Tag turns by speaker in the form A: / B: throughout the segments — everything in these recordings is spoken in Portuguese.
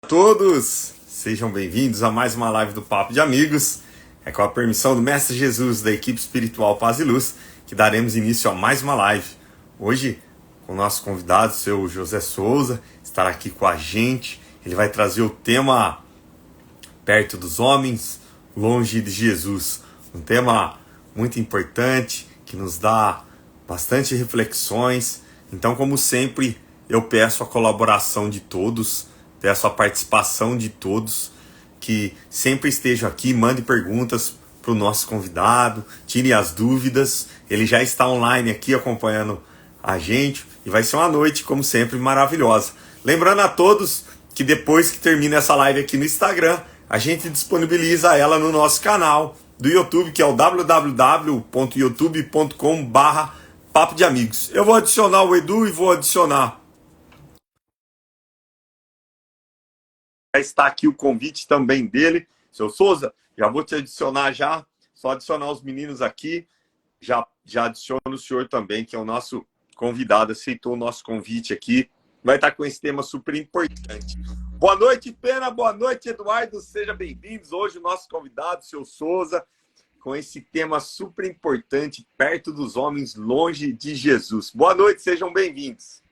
A: Todos, sejam bem-vindos a mais uma live do Papo de Amigos. É com a permissão do Mestre Jesus da equipe espiritual Paz e Luz que daremos início a mais uma live. Hoje, com o nosso convidado, o seu José Souza, estará aqui com a gente. Ele vai trazer o tema Perto dos Homens, Longe de Jesus. Um tema muito importante, que nos dá bastante reflexões. Então, como sempre, eu peço a colaboração de todos, peço a participação de todos, que sempre estejam aqui, mande perguntas para o nosso convidado, tire as dúvidas. Ele já está online aqui acompanhando a gente e vai ser uma noite, como sempre, maravilhosa. Lembrando a todos que depois que termina essa live aqui no Instagram, a gente disponibiliza ela no nosso canal do YouTube, que é o www.youtube.com/Papo de Amigos. Eu vou adicionar o Edu e vou adicionar. Já está aqui o convite também dele. Seu Souza, já vou te adicionar já. Só adicionar os meninos aqui. Já adiciono o senhor também, que é o nosso convidado. Aceitou o nosso convite aqui. Vai estar com esse tema super importante. Boa noite, Pena. Boa noite, Eduardo. Sejam bem-vindos. Hoje o nosso convidado, seu Souza, com esse tema super importante, perto dos homens, longe de Jesus. Boa noite, sejam bem-vindos.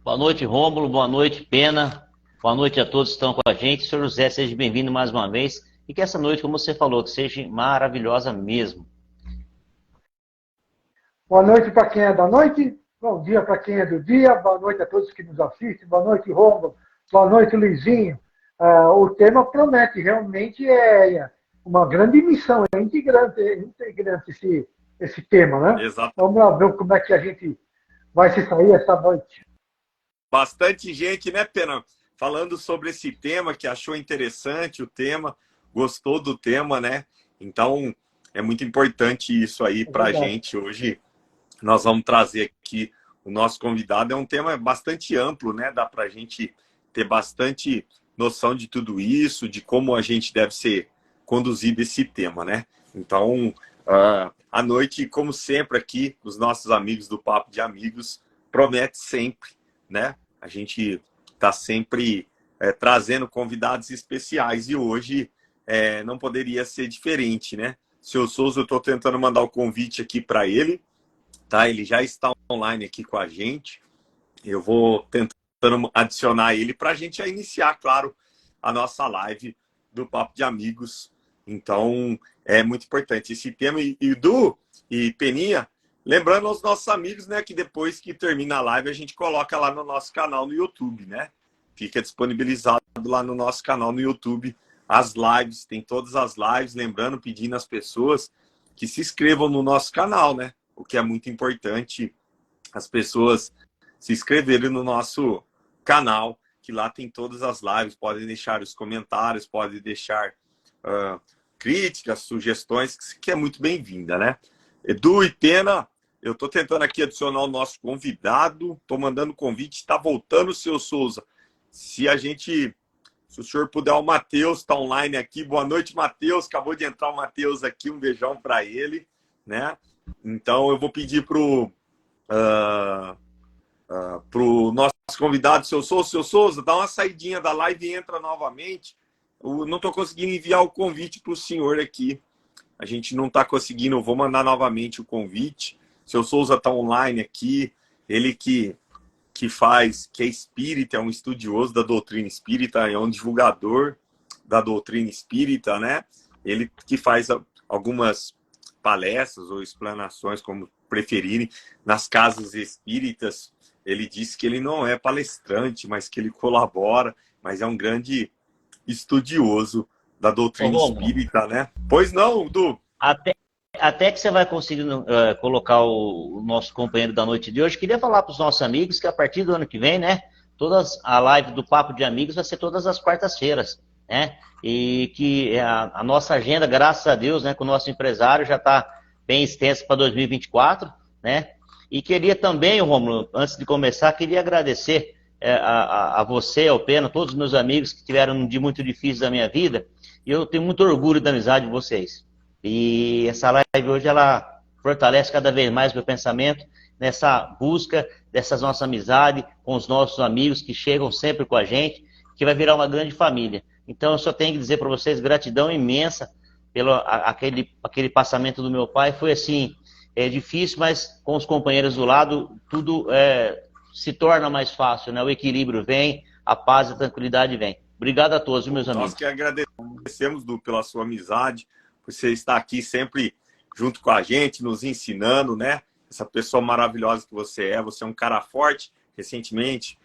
B: Boa noite, Rômulo. Boa noite, Pena. Boa noite a todos que estão com a gente. Senhor José, seja bem-vindo mais uma vez. E que essa noite, como você falou, que seja maravilhosa mesmo.
C: Boa noite para quem é da noite. Bom dia para quem é do dia. Boa noite a todos que nos assistem. Boa noite, Rômulo. Boa noite, Luizinho. O tema promete. Realmente é uma grande missão. É integrante esse tema, né?
A: Exato.
C: Vamos lá ver como é que a gente vai se sair essa noite.
A: Bastante gente, né, Pena? Falando sobre esse tema, que achou interessante o tema, gostou do tema, né? Então, é muito importante isso aí para a gente. Hoje, nós vamos trazer aqui o nosso convidado. É um tema bastante amplo, né? Dá para a gente ter bastante noção de tudo isso, de como a gente deve ser conduzido esse tema, né? Então, a noite, como sempre aqui, os nossos amigos do Papo de Amigos, promete sempre, né? A gente está sempre trazendo convidados especiais e hoje não poderia ser diferente, né? Seu Souza, eu estou tentando mandar o convite aqui para ele, tá? Ele já está online aqui com a gente. Eu vou tentando adicionar ele para a gente iniciar, claro, a nossa live do Papo de Amigos. Então, é muito importante esse tema. E Du e Peninha, lembrando aos nossos amigos, né, que depois que termina a live, a gente coloca lá no nosso canal no YouTube, né? Fica disponibilizado lá no nosso canal no YouTube as lives, tem todas as lives. Lembrando, pedindo às pessoas que se inscrevam no nosso canal, né? O que é muito importante, as pessoas se inscreverem no nosso canal, que lá tem todas as lives. Podem deixar os comentários, podem deixar críticas, sugestões, que é muito bem-vinda, né? Edu e Pena, eu estou tentando aqui adicionar o nosso convidado, estou mandando convite, está voltando o seu Souza. Se o senhor puder, o Matheus está online aqui. Boa noite, Matheus. Acabou de entrar o Matheus aqui, um beijão para ele, né? Então, eu vou pedir pro nosso convidado, seu Souza, dá uma saidinha da live e entra novamente. Eu não estou conseguindo enviar o convite para o senhor aqui. A gente não está conseguindo, eu vou mandar novamente o convite. Seu Souza está online aqui, ele que é espírita, é um estudioso da doutrina espírita, é um divulgador da doutrina espírita, né? Ele que faz algumas palestras ou explanações, como preferirem, nas casas espíritas. Ele disse que ele não é palestrante, mas que ele colabora, mas é um grande estudioso da doutrina espírita, né? Pois não, Du?
B: Até que você vai conseguindo colocar o nosso companheiro da noite de hoje, queria falar para os nossos amigos que a partir do ano que vem, né, a live do Papo de Amigos vai ser todas as quartas-feiras, né? E que a nossa agenda, graças a Deus, né, com o nosso empresário já está bem extensa para 2024, né? E queria também, Rômulo, antes de começar, queria agradecer a você, ao Pena, todos os meus amigos que tiveram um dia muito difícil da minha vida, e eu tenho muito orgulho da amizade de vocês. E essa live hoje, ela fortalece cada vez mais meu pensamento nessa busca dessas nossas amizades com os nossos amigos que chegam sempre com a gente que vai virar uma grande família. Então, eu só tenho que dizer para vocês gratidão imensa pelo aquele passamento do meu pai. Foi assim, difícil, mas com os companheiros do lado, tudo se torna mais fácil, né? O equilíbrio vem, a paz e a tranquilidade vem. Obrigado a todos, meus amigos.
A: Nós que agradecemos, Du, pela sua amizade, por você estar aqui sempre junto com a gente, nos ensinando, né? Essa pessoa maravilhosa que você é. Você é um cara forte. Recentemente,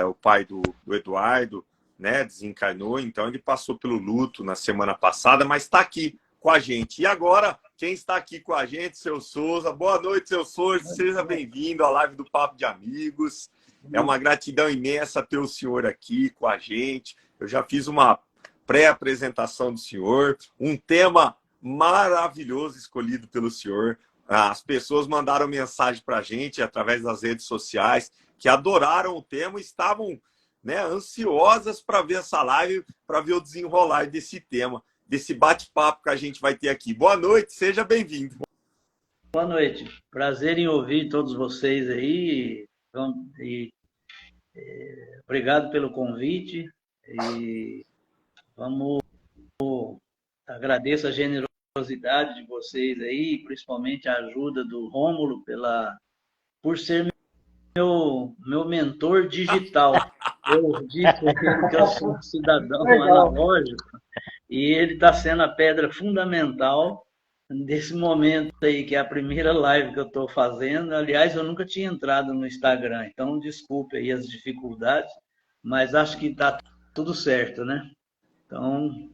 A: o pai do Eduardo, né, desencarnou, então ele passou pelo luto na semana passada, mas está aqui com a gente. E agora, quem está aqui com a gente, seu Souza. Boa noite, seu Souza. Seja bem-vindo à live do Papo de Amigos. É uma gratidão imensa ter o senhor aqui com a gente. Eu já fiz uma pré-apresentação do senhor, um tema maravilhoso escolhido pelo senhor. As pessoas mandaram mensagem para a gente através das redes sociais que adoraram o tema e estavam, né, ansiosas para ver essa live, para ver o desenrolar desse tema, desse bate-papo que a gente vai ter aqui. Boa noite, seja bem-vindo.
D: Boa noite, prazer em ouvir todos vocês aí, obrigado pelo convite e agradeço a generosidade de vocês aí, principalmente a ajuda do Rômulo por ser meu mentor digital. Eu disse que eu sou um cidadão analógico e ele está sendo a pedra fundamental desse momento aí, que é a primeira live que eu estou fazendo. Aliás, eu nunca tinha entrado no Instagram, então desculpe aí as dificuldades, mas acho que está tudo certo, né? Então,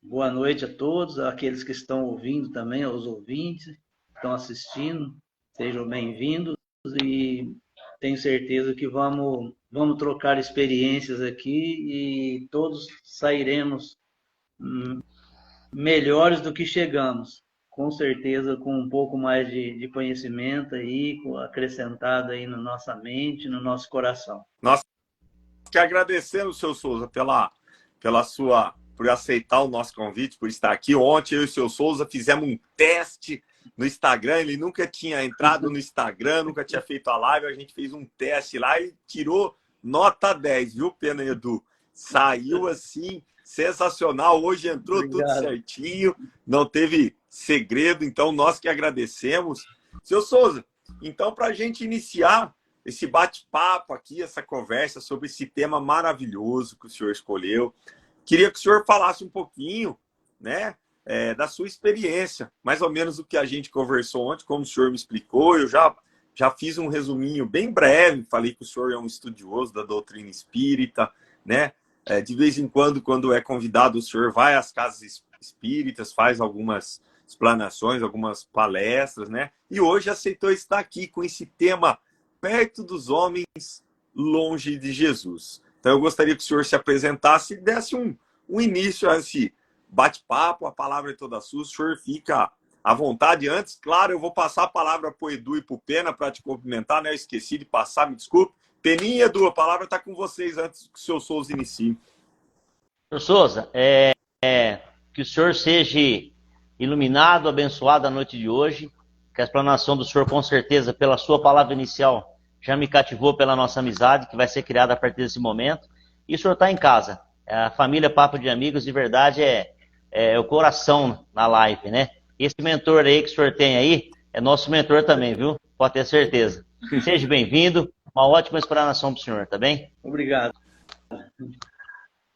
D: boa noite a todos, aqueles que estão ouvindo também, aos ouvintes que estão assistindo, sejam bem-vindos e tenho certeza que vamos trocar experiências aqui e todos sairemos melhores do que chegamos. Com certeza, com um pouco mais de conhecimento aí, acrescentado aí na nossa mente, no nosso coração.
A: Nós que agradecemos, seu Souza, por aceitar o nosso convite, por estar aqui. Ontem eu e o seu Souza fizemos um teste no Instagram, ele nunca tinha entrado no Instagram, nunca tinha feito a live, a gente fez um teste lá e tirou nota 10, viu, Pena e Edu? Saiu assim, sensacional, hoje entrou Obrigado. Tudo certinho, não teve segredo, então nós que agradecemos. Seu Souza, então para a gente iniciar esse bate-papo aqui, essa conversa sobre esse tema maravilhoso que o senhor escolheu, queria que o senhor falasse um pouquinho, né, da sua experiência, mais ou menos o que a gente conversou ontem, como o senhor me explicou. Eu já fiz um resuminho bem breve, falei que o senhor é um estudioso da doutrina espírita, né? De vez em quando é convidado, o senhor vai às casas espíritas, faz algumas explanações, algumas palestras, né? E hoje aceitou estar aqui com esse tema, perto dos homens, longe de Jesus. Então eu gostaria que o senhor se apresentasse e desse um início a esse bate-papo, a palavra é toda sua, o senhor fica à vontade. Antes, claro, eu vou passar a palavra para o Edu e para o Pena para te cumprimentar, né? Eu esqueci de passar, me desculpe. Peninha e Edu, a palavra está com vocês antes que o seu Souza inicie.
B: Senhor Souza, que o senhor seja iluminado, abençoado a noite de hoje, que a explanação do senhor, com certeza, pela sua palavra inicial, já me cativou pela nossa amizade, que vai ser criada a partir desse momento. E o senhor está em casa. A família Papo de Amigos, de verdade, é o coração na live, né? Esse mentor aí que o senhor tem aí é nosso mentor também, viu? Pode ter certeza. Seja bem-vindo. Uma ótima explanação para o senhor, tá bem?
D: Obrigado.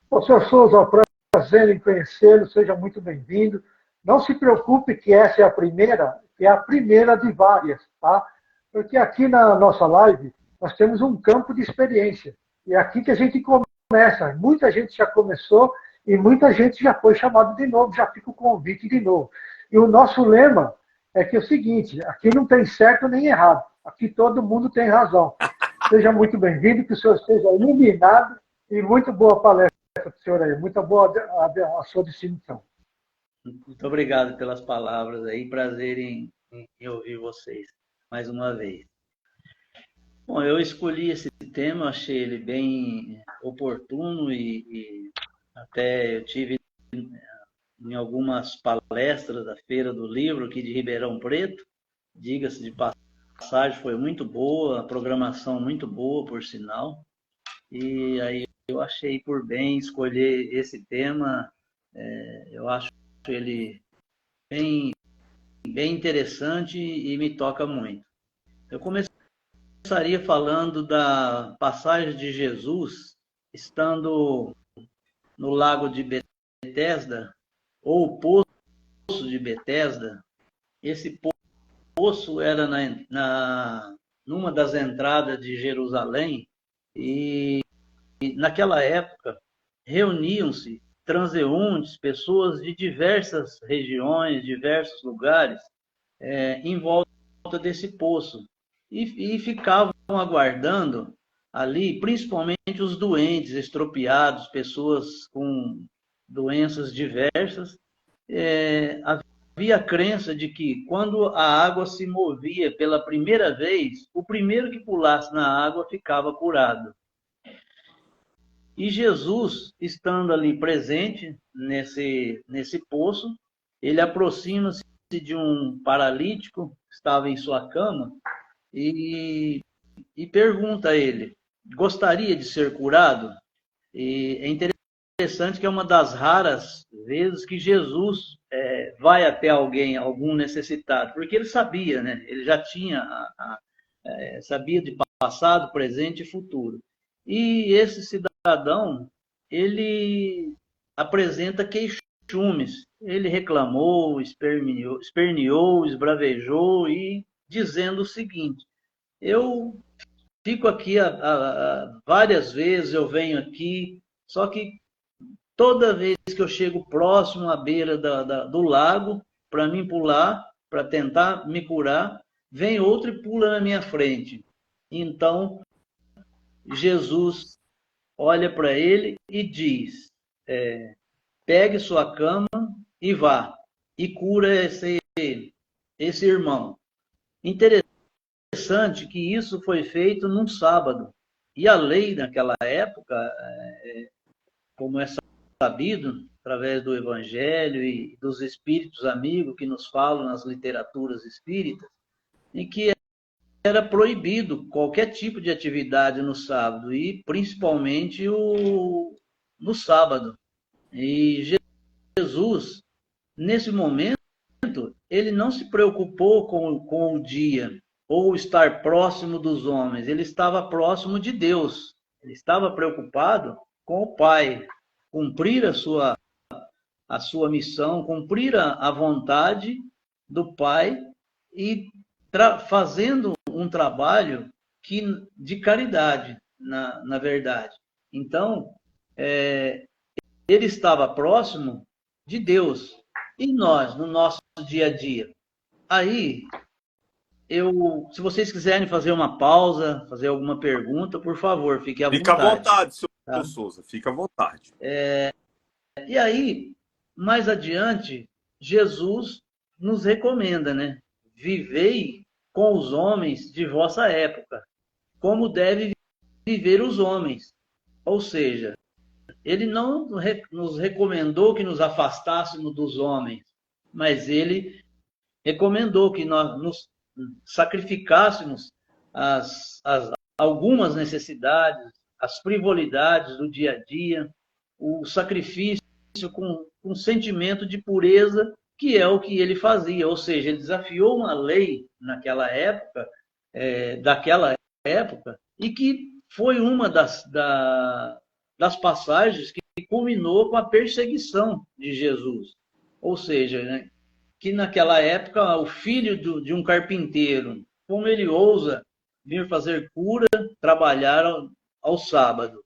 C: Ô, senhor Souza, é um prazer em conhecê-lo. Seja muito bem-vindo. Não se preocupe que essa é a primeira de várias, tá? Porque aqui na nossa live nós temos um campo de experiência. E é aqui que a gente começa. Muita gente já começou e muita gente já foi chamado de novo, já fica o convite de novo. E o nosso lema é que é o seguinte, aqui não tem certo nem errado. Aqui todo mundo tem razão. Seja muito bem-vindo, que o senhor esteja iluminado e muito boa palestra para o senhor aí. Muito boa a sua definição.
D: Muito obrigado pelas palavras aí. Prazer em ouvir vocês mais uma vez. Bom, eu escolhi esse tema, achei ele bem oportuno e até eu tive em algumas palestras da Feira do Livro aqui de Ribeirão Preto. Diga-se de passagem, foi muito boa, a programação muito boa, por sinal. E aí eu achei por bem escolher esse tema. Eu acho ele bem, bem interessante e me toca muito. Eu começaria falando da passagem de Jesus estando no lago de Betesda, ou o poço de Betesda. Esse poço era numa das entradas de Jerusalém, e naquela época reuniam-se transeuntes, pessoas de diversas regiões, diversos lugares, em volta desse poço. E ficavam aguardando ali, principalmente os doentes, estropiados, pessoas com doenças diversas. Havia a crença de que, quando a água se movia pela primeira vez, o primeiro que pulasse na água ficava curado. E Jesus, estando ali presente nesse poço, ele aproxima-se de um paralítico que estava em sua cama e pergunta a ele: gostaria de ser curado? E é interessante que é uma das raras vezes que Jesus vai até algum necessitado, porque ele sabia, né? Ele já tinha sabia de passado, presente e futuro. E esse cidadão, ele apresenta queixumes. Ele reclamou, esperneou, esbravejou e dizendo o seguinte: eu fico aqui várias vezes, eu venho aqui, só que toda vez que eu chego próximo à beira do lago, para mim pular, para tentar me curar, vem outro e pula na minha frente. Então, Jesus olha para ele e diz: pegue sua cama e vá, e cura esse irmão. Interessante que isso foi feito num sábado. E a lei naquela época, como é sabido, através do Evangelho e dos espíritos amigos que nos falam nas literaturas espíritas, em que era proibido qualquer tipo de atividade no sábado, e principalmente no sábado. E Jesus, nesse momento, ele não se preocupou com o dia, ou estar próximo dos homens, ele estava próximo de Deus, ele estava preocupado com o Pai, cumprir a sua missão, cumprir a vontade do Pai e fazendo um trabalho de caridade, na verdade. Então, ele estava próximo de Deus. E nós, no nosso dia a dia? Aí, se vocês quiserem fazer uma pausa, fazer alguma pergunta, por favor, fique à vontade.
A: Fica à vontade, senhor
D: tá?
A: Souza, fica à vontade.
D: E aí, mais adiante, Jesus nos recomenda, né? Vivei com os homens de vossa época, como devem viver os homens. Ou seja, ele não nos recomendou que nos afastássemos dos homens, mas ele recomendou que nós nos sacrificássemos algumas necessidades, as frivolidades do dia a dia, o sacrifício com sentimento de pureza, que é o que ele fazia. Ou seja, ele desafiou uma lei naquela época, daquela época, e que foi uma das passagens que culminou com a perseguição de Jesus. Ou seja, né, que naquela época o filho de um carpinteiro, como ele ousa vir fazer cura, trabalhar ao sábado?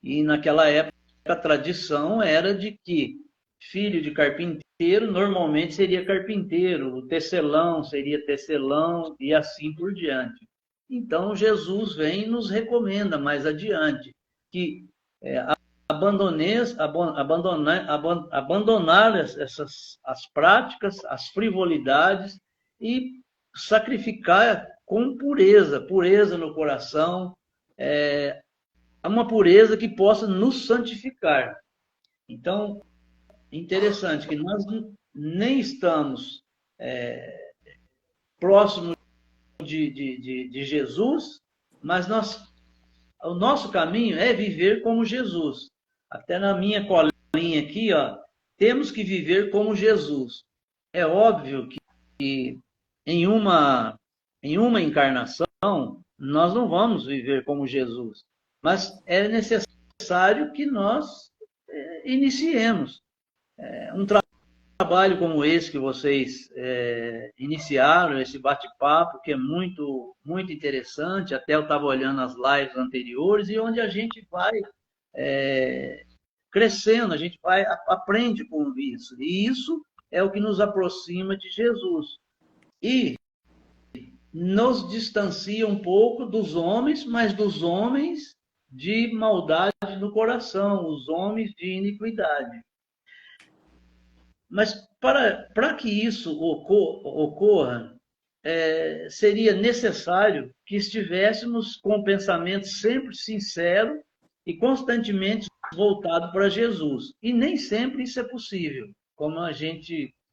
D: E naquela época a tradição era de que filho de carpinteiro normalmente seria carpinteiro, o tecelão seria tecelão e assim por diante. Então Jesus vem e nos recomenda mais adiante que abandonar as práticas, as frivolidades, e sacrificar com pureza no coração, uma pureza que possa nos santificar. Então, interessante que nós nem estamos próximos de Jesus, mas nós, o nosso caminho é viver como Jesus. Até na minha colinha aqui, ó, temos que viver como Jesus. É óbvio que em uma encarnação nós não vamos viver como Jesus, mas é necessário que nós iniciemos um trabalho como esse que vocês iniciaram, esse bate-papo, que é muito, muito interessante. Até eu estava olhando as lives anteriores, e onde a gente vai crescendo, a gente aprende com isso. E isso é o que nos aproxima de Jesus. E nos distancia um pouco dos homens, mas dos homens de maldade no coração, os homens de iniquidade. Mas para que isso ocorra, seria necessário que estivéssemos com o pensamento sempre sincero e constantemente voltado para Jesus. E nem sempre isso é possível. Como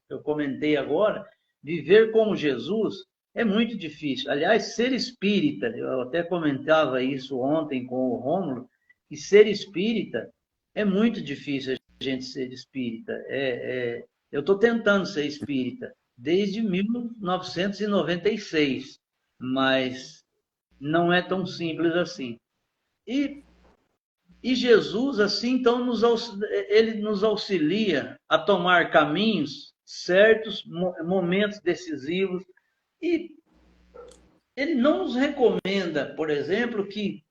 D: eu comentei agora, viver como Jesus é muito difícil. Aliás, ser espírita, eu até comentava isso ontem com o Rômulo, que ser espírita é muito difícil a gente ser espírita. Eu estou tentando ser espírita desde 1996, mas não é tão simples assim. E Jesus, assim, então, ele nos auxilia a tomar caminhos certos, momentos decisivos, e ele não nos recomenda, por exemplo, que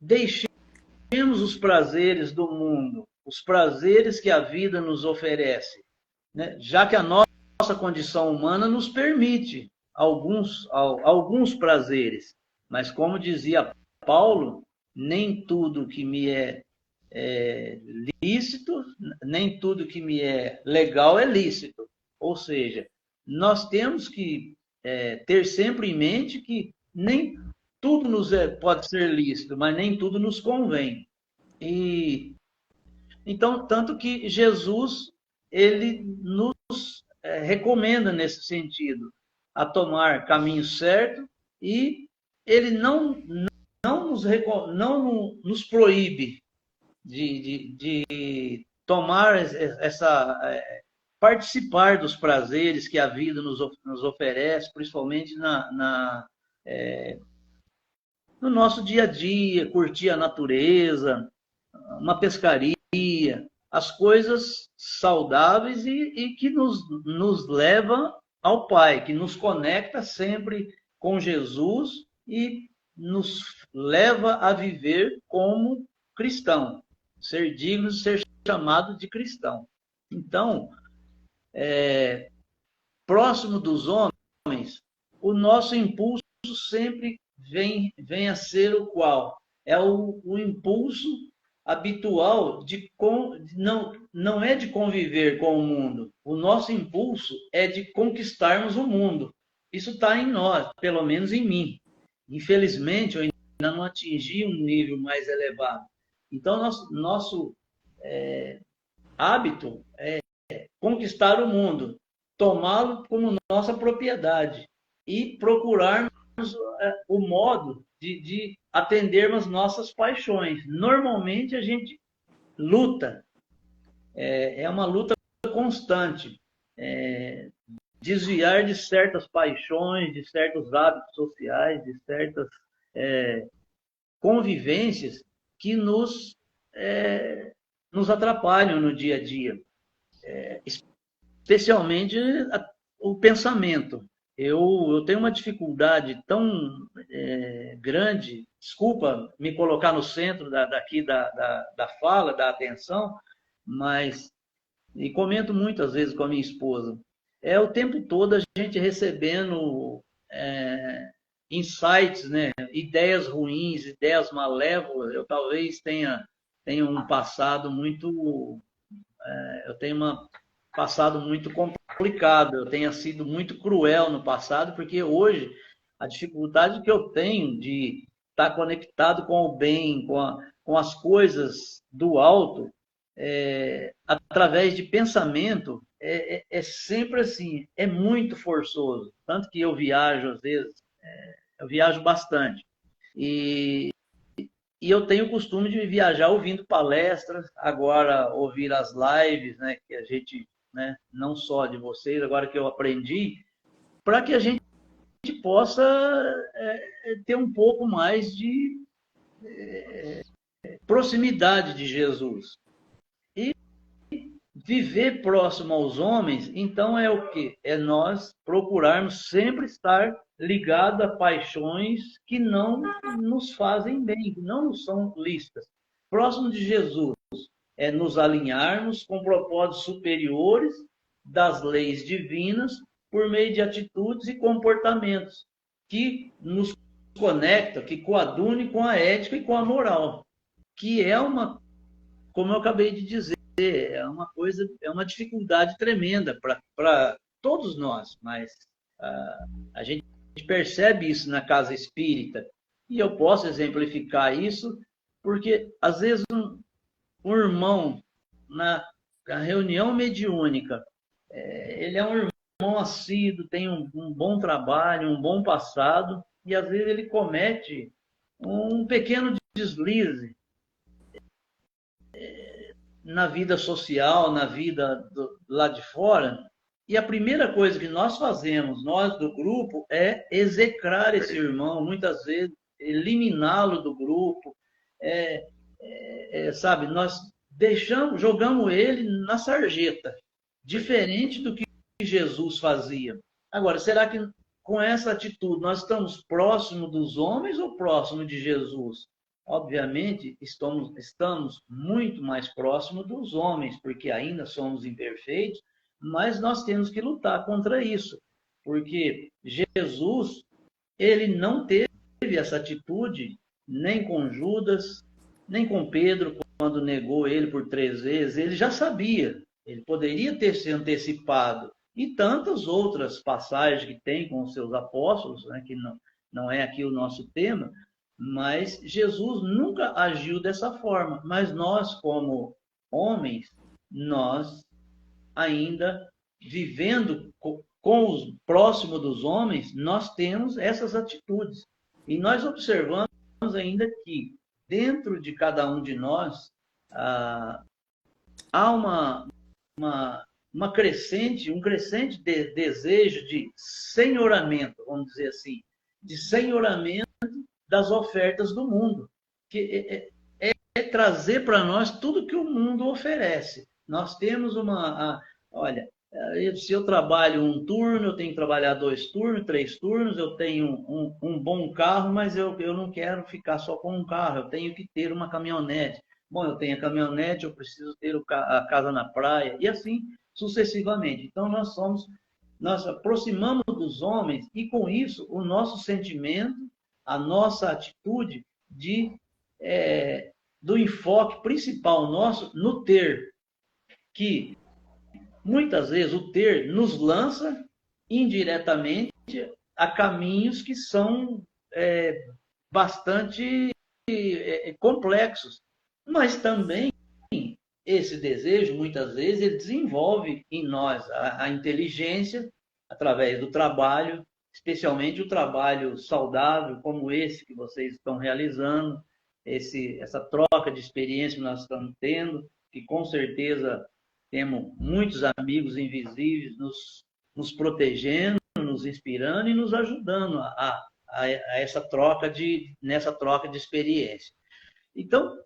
D: deixemos os prazeres do mundo, os prazeres que a vida nos oferece, né? Já que a nossa condição humana nos permite alguns prazeres, mas como dizia Paulo, nem tudo que me é lícito, nem tudo que me é legal é lícito. Ou seja, nós temos que ter sempre em mente que nem tudo pode ser lícito, mas nem tudo nos convém. E então, tanto que Jesus, ele nos recomenda nesse sentido, a tomar caminho certo, e ele não nos proíbe de tomar participar dos prazeres que a vida nos oferece, principalmente no nosso dia a dia, curtir a natureza, uma pescaria, as coisas saudáveis e que nos leva ao Pai, que nos conecta sempre com Jesus e nos leva a viver como cristão, ser digno de ser chamado de cristão. Então, próximo dos homens, o nosso impulso sempre vem a ser o qual? É o impulso habitual não é de conviver com o mundo. O nosso impulso é de conquistarmos o mundo. Isso está em nós, pelo menos em mim. Infelizmente, eu ainda não atingi um nível mais elevado. Então, nosso hábito é conquistar o mundo, tomá-lo como nossa propriedade e procurarmos o modo de atendermos nossas paixões. Normalmente, a gente luta, é uma luta constante, desviar de certas paixões, de certos hábitos sociais, de certas convivências que nos atrapalham no dia a dia, especialmente o pensamento. Eu tenho uma dificuldade tão grande, desculpa me colocar no centro da fala, da atenção, mas, e comento muitas vezes com a minha esposa, o tempo todo a gente recebendo insights, né? Ideias ruins, ideias malévolas. Eu talvez tenha um passado muito... eu tenho passado muito complicado, eu tenha sido muito cruel no passado, porque hoje a dificuldade que eu tenho de estar conectado com o bem, com as coisas do alto, através de pensamento, é sempre assim, é muito forçoso. Tanto que eu viajo, às vezes, eu viajo bastante. E E eu tenho o costume de viajar ouvindo palestras, agora ouvir as lives, né, que a gente, né, não só de vocês, agora que eu aprendi, para que a gente possa ter um pouco mais de proximidade de Jesus. E viver próximo aos homens, então é o quê? É nós procurarmos sempre estar ligado a paixões que não nos fazem bem, que não nos são lícitas. Próximo de Jesus é nos alinharmos com propósitos superiores das leis divinas por meio de atitudes e comportamentos que nos conectam, que coadune com a ética e com a moral, que é uma, como eu acabei de dizer, é uma coisa, é uma dificuldade tremenda para todos nós, mas a gente percebe isso na casa espírita. E eu posso exemplificar isso porque, às vezes, um irmão na reunião mediúnica, ele é um irmão assíduo, tem um bom trabalho, um bom passado, e às vezes ele comete um pequeno deslize na vida social, na vida lá de fora, e a primeira coisa que nós fazemos, nós do grupo, é execrar esse irmão, muitas vezes eliminá-lo do grupo, sabe, nós jogamos ele na sarjeta, diferente do que Jesus fazia. Agora, será que com essa atitude nós estamos próximo dos homens ou próximo de Jesus? Obviamente, estamos muito mais próximos dos homens, porque ainda somos imperfeitos, mas nós temos que lutar contra isso, porque Jesus, ele não teve essa atitude nem com Judas, nem com Pedro, quando negou ele por 3 vezes. Ele já sabia, ele poderia ter se antecipado, e tantas outras passagens que tem com os seus apóstolos, né, que não é aqui o nosso tema, mas Jesus nunca agiu dessa forma. Mas nós, como homens, nós ainda vivendo com os próximos dos homens, nós temos essas atitudes. E nós observamos ainda que dentro de cada um de nós há um crescente desejo de senhoramento, vamos dizer assim, de senhoramento das ofertas do mundo, que é trazer para nós tudo que o mundo oferece. Nós temos olha, se eu trabalho um turno, eu tenho que trabalhar 2 turnos, 3 turnos, eu tenho um bom carro, mas eu não quero ficar só com um carro, eu tenho que ter uma caminhonete. Bom, eu tenho a caminhonete, eu preciso ter a casa na praia, e assim sucessivamente. Então, nós aproximamos dos homens, e com isso, o nosso sentimento, a nossa atitude do enfoque principal nosso no ter, que muitas vezes o ter nos lança indiretamente a caminhos que são bastante complexos, mas também esse desejo, muitas vezes, ele desenvolve em nós a inteligência através do trabalho, especialmente o trabalho saudável, como esse que vocês estão realizando, essa troca de experiência que nós estamos tendo, que com certeza temos muitos amigos invisíveis nos protegendo, nos inspirando e nos ajudando nessa troca de experiência. Então,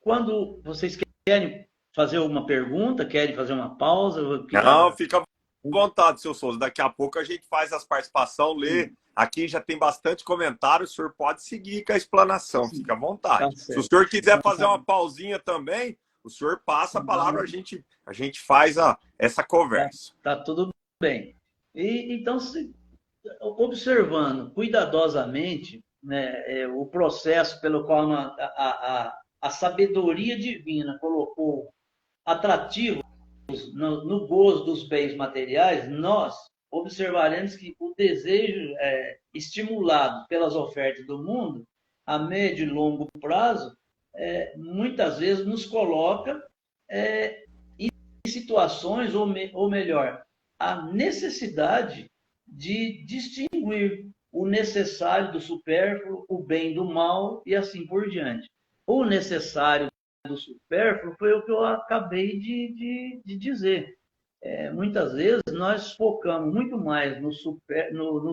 D: quando vocês querem fazer alguma pergunta, querem fazer uma pausa?
A: Não, fica à vontade, seu Souza. Daqui a pouco a gente faz as participações, lê. Aqui já tem bastante comentário, o senhor pode seguir com a explanação, fica à vontade. Tá, se o senhor quiser fazer uma pausinha também, o senhor passa a palavra, a gente faz essa conversa.
D: Tá tudo bem. Então, observando cuidadosamente, né, o processo pelo qual a sabedoria divina colocou atrativos no gozo dos bens materiais, nós observaremos que o desejo estimulado pelas ofertas do mundo, a médio e longo prazo, muitas vezes nos coloca em situações, ou melhor, a necessidade de distinguir o necessário do supérfluo, o bem do mal e assim por diante. o necessário do supérfluo foi o que eu acabei de dizer. Muitas vezes nós focamos muito mais no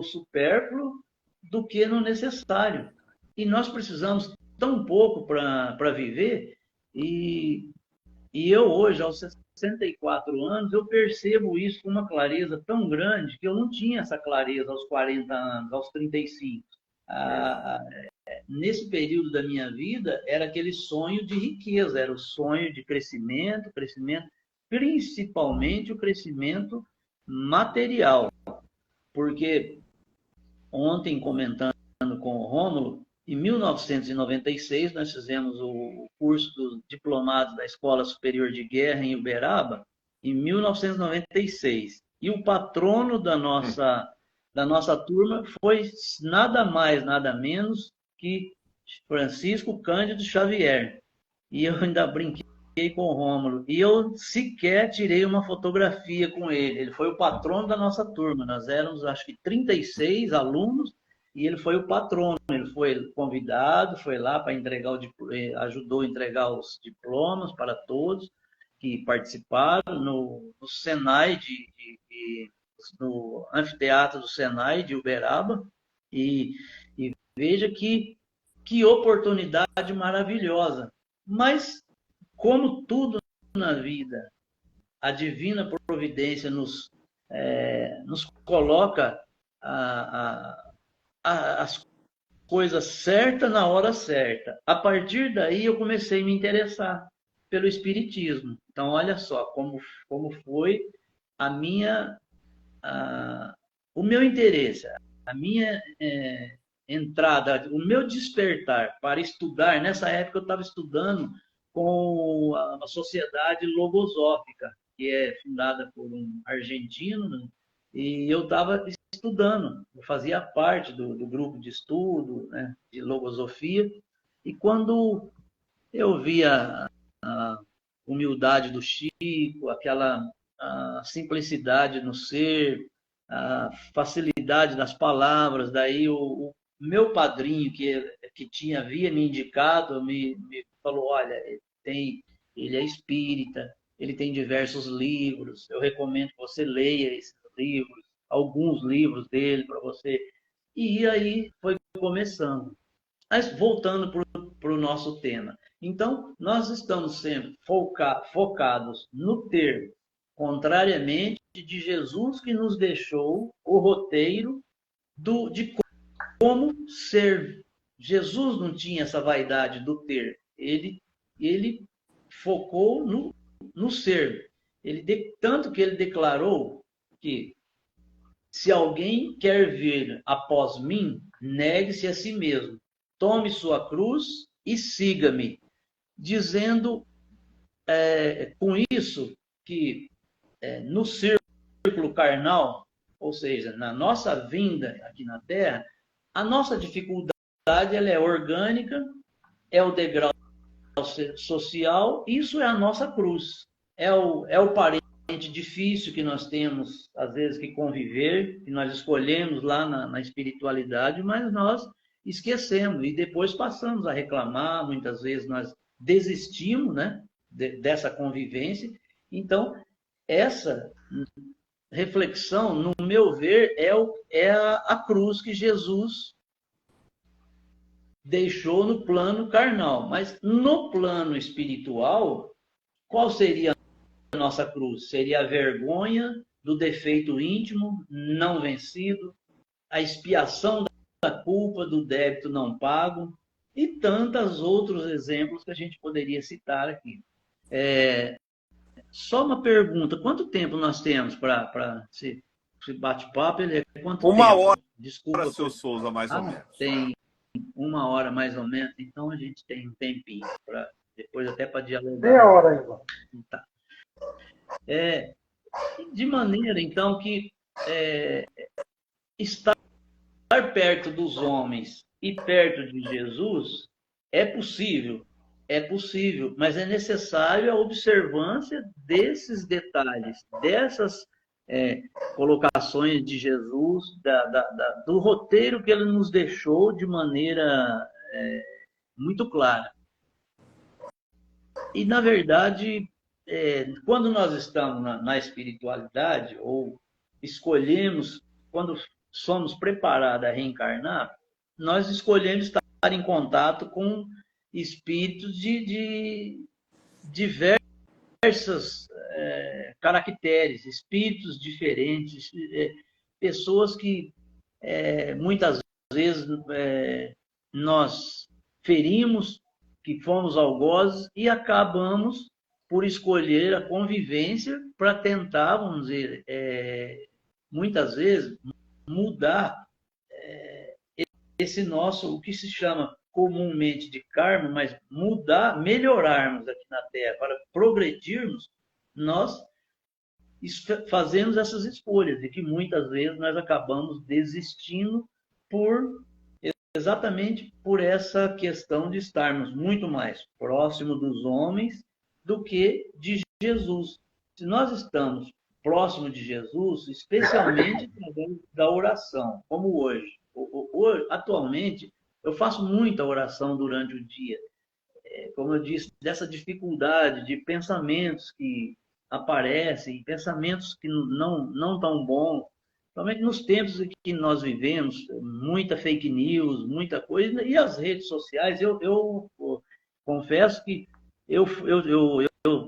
D: supérfluo do que no necessário. E nós precisamos tão pouco para viver, e eu hoje, aos 64 anos, eu percebo isso com uma clareza tão grande que eu não tinha essa clareza aos 40 anos, aos 35. Nesse período da minha vida, era aquele sonho de riqueza, era o sonho de crescimento, principalmente o crescimento material. Porque ontem, comentando com o Rômulo, em 1996, nós fizemos o curso dos diplomados da Escola Superior de Guerra em Uberaba, em 1996. E o patrono da nossa turma foi nada mais, nada menos que Francisco Cândido Xavier. E eu ainda brinquei com o Rômulo. E eu sequer tirei uma fotografia com ele. Ele foi o patrono da nossa turma. Nós éramos, acho que, 36 alunos, e ele foi o patrono. Ele foi convidado, foi lá para entregar ajudou a entregar os diplomas para todos que participaram no Senai, no anfiteatro do Senai de Uberaba. E veja que oportunidade maravilhosa. Mas, como tudo na vida, a divina providência nos coloca as coisas certas na hora certa. A partir daí, eu comecei a me interessar pelo Espiritismo. Então, olha só como foi o meu interesse, a minha entrada, o meu despertar para estudar. Nessa época, eu estava estudando com a Sociedade Logosófica, que é fundada por um argentino, né? E eu estava estudando, eu fazia parte do grupo de estudo, né, de logosofia, e quando eu via a humildade do Chico, aquela simplicidade no ser, a facilidade das palavras, daí o meu padrinho, que havia me indicado, me falou, olha, ele é espírita, ele tem diversos livros, eu recomendo que você leia esses livros, alguns livros dele para você. E aí foi começando. Mas voltando para o nosso tema. Então, nós estamos sempre focados no ter, contrariamente de Jesus, que nos deixou o roteiro de como ser. Jesus não tinha essa vaidade do ter. Ele focou no ser. Tanto que ele declarou que se alguém quer vir após mim, negue-se a si mesmo, tome sua cruz e siga-me. Dizendo com isso que no círculo carnal, ou seja, na nossa vinda aqui na Terra, a nossa dificuldade ela é orgânica, é o degrau social, isso é a nossa cruz. É o parente difícil que nós temos, às vezes, que conviver, que nós escolhemos lá na espiritualidade, mas nós esquecemos e depois passamos a reclamar, muitas vezes nós desistimos, né, dessa convivência. Então, essa reflexão, no meu ver, é a cruz que Jesus deixou no plano carnal. Mas no plano espiritual, qual seria a nossa cruz? Seria a vergonha do defeito íntimo não vencido, a expiação da culpa do débito não pago e tantos outros exemplos que a gente poderia citar aqui. Só uma pergunta, quanto tempo nós temos para esse bate-papo? Quanto
A: uma
D: tempo?
A: hora,
D: Desculpa,
A: seu Souza, mais ou menos.
D: Tem 1 hora mais ou menos, então a gente tem um tempinho para depois até para dialogar.
C: Meia hora aí, Ivan.
D: Tá. De maneira, então, que estar perto dos homens e perto de Jesus é possível, mas é necessário a observância desses detalhes, dessas colocações de Jesus, do roteiro que ele nos deixou de maneira muito clara. E, na verdade, quando nós estamos na espiritualidade, ou escolhemos, quando somos preparados a reencarnar, nós escolhemos estar em contato com espíritos de diversas caracteres, espíritos diferentes, pessoas que muitas vezes nós ferimos, que fomos algozes e acabamos por escolher a convivência para tentar, vamos dizer, muitas vezes, mudar esse nosso, o que se chama comumente de karma, mas mudar, melhorarmos aqui na Terra, para progredirmos, nós fazemos essas escolhas e que muitas vezes nós acabamos desistindo exatamente por essa questão de estarmos muito mais próximo dos homens do que de Jesus. Se nós estamos próximo de Jesus, especialmente através da oração, como hoje. Atualmente, eu faço muita oração durante o dia. Como eu disse, dessa dificuldade de pensamentos que aparecem, pensamentos que não tão bons, principalmente nos tempos em que nós vivemos, muita fake news, muita coisa, e as redes sociais, eu confesso que eu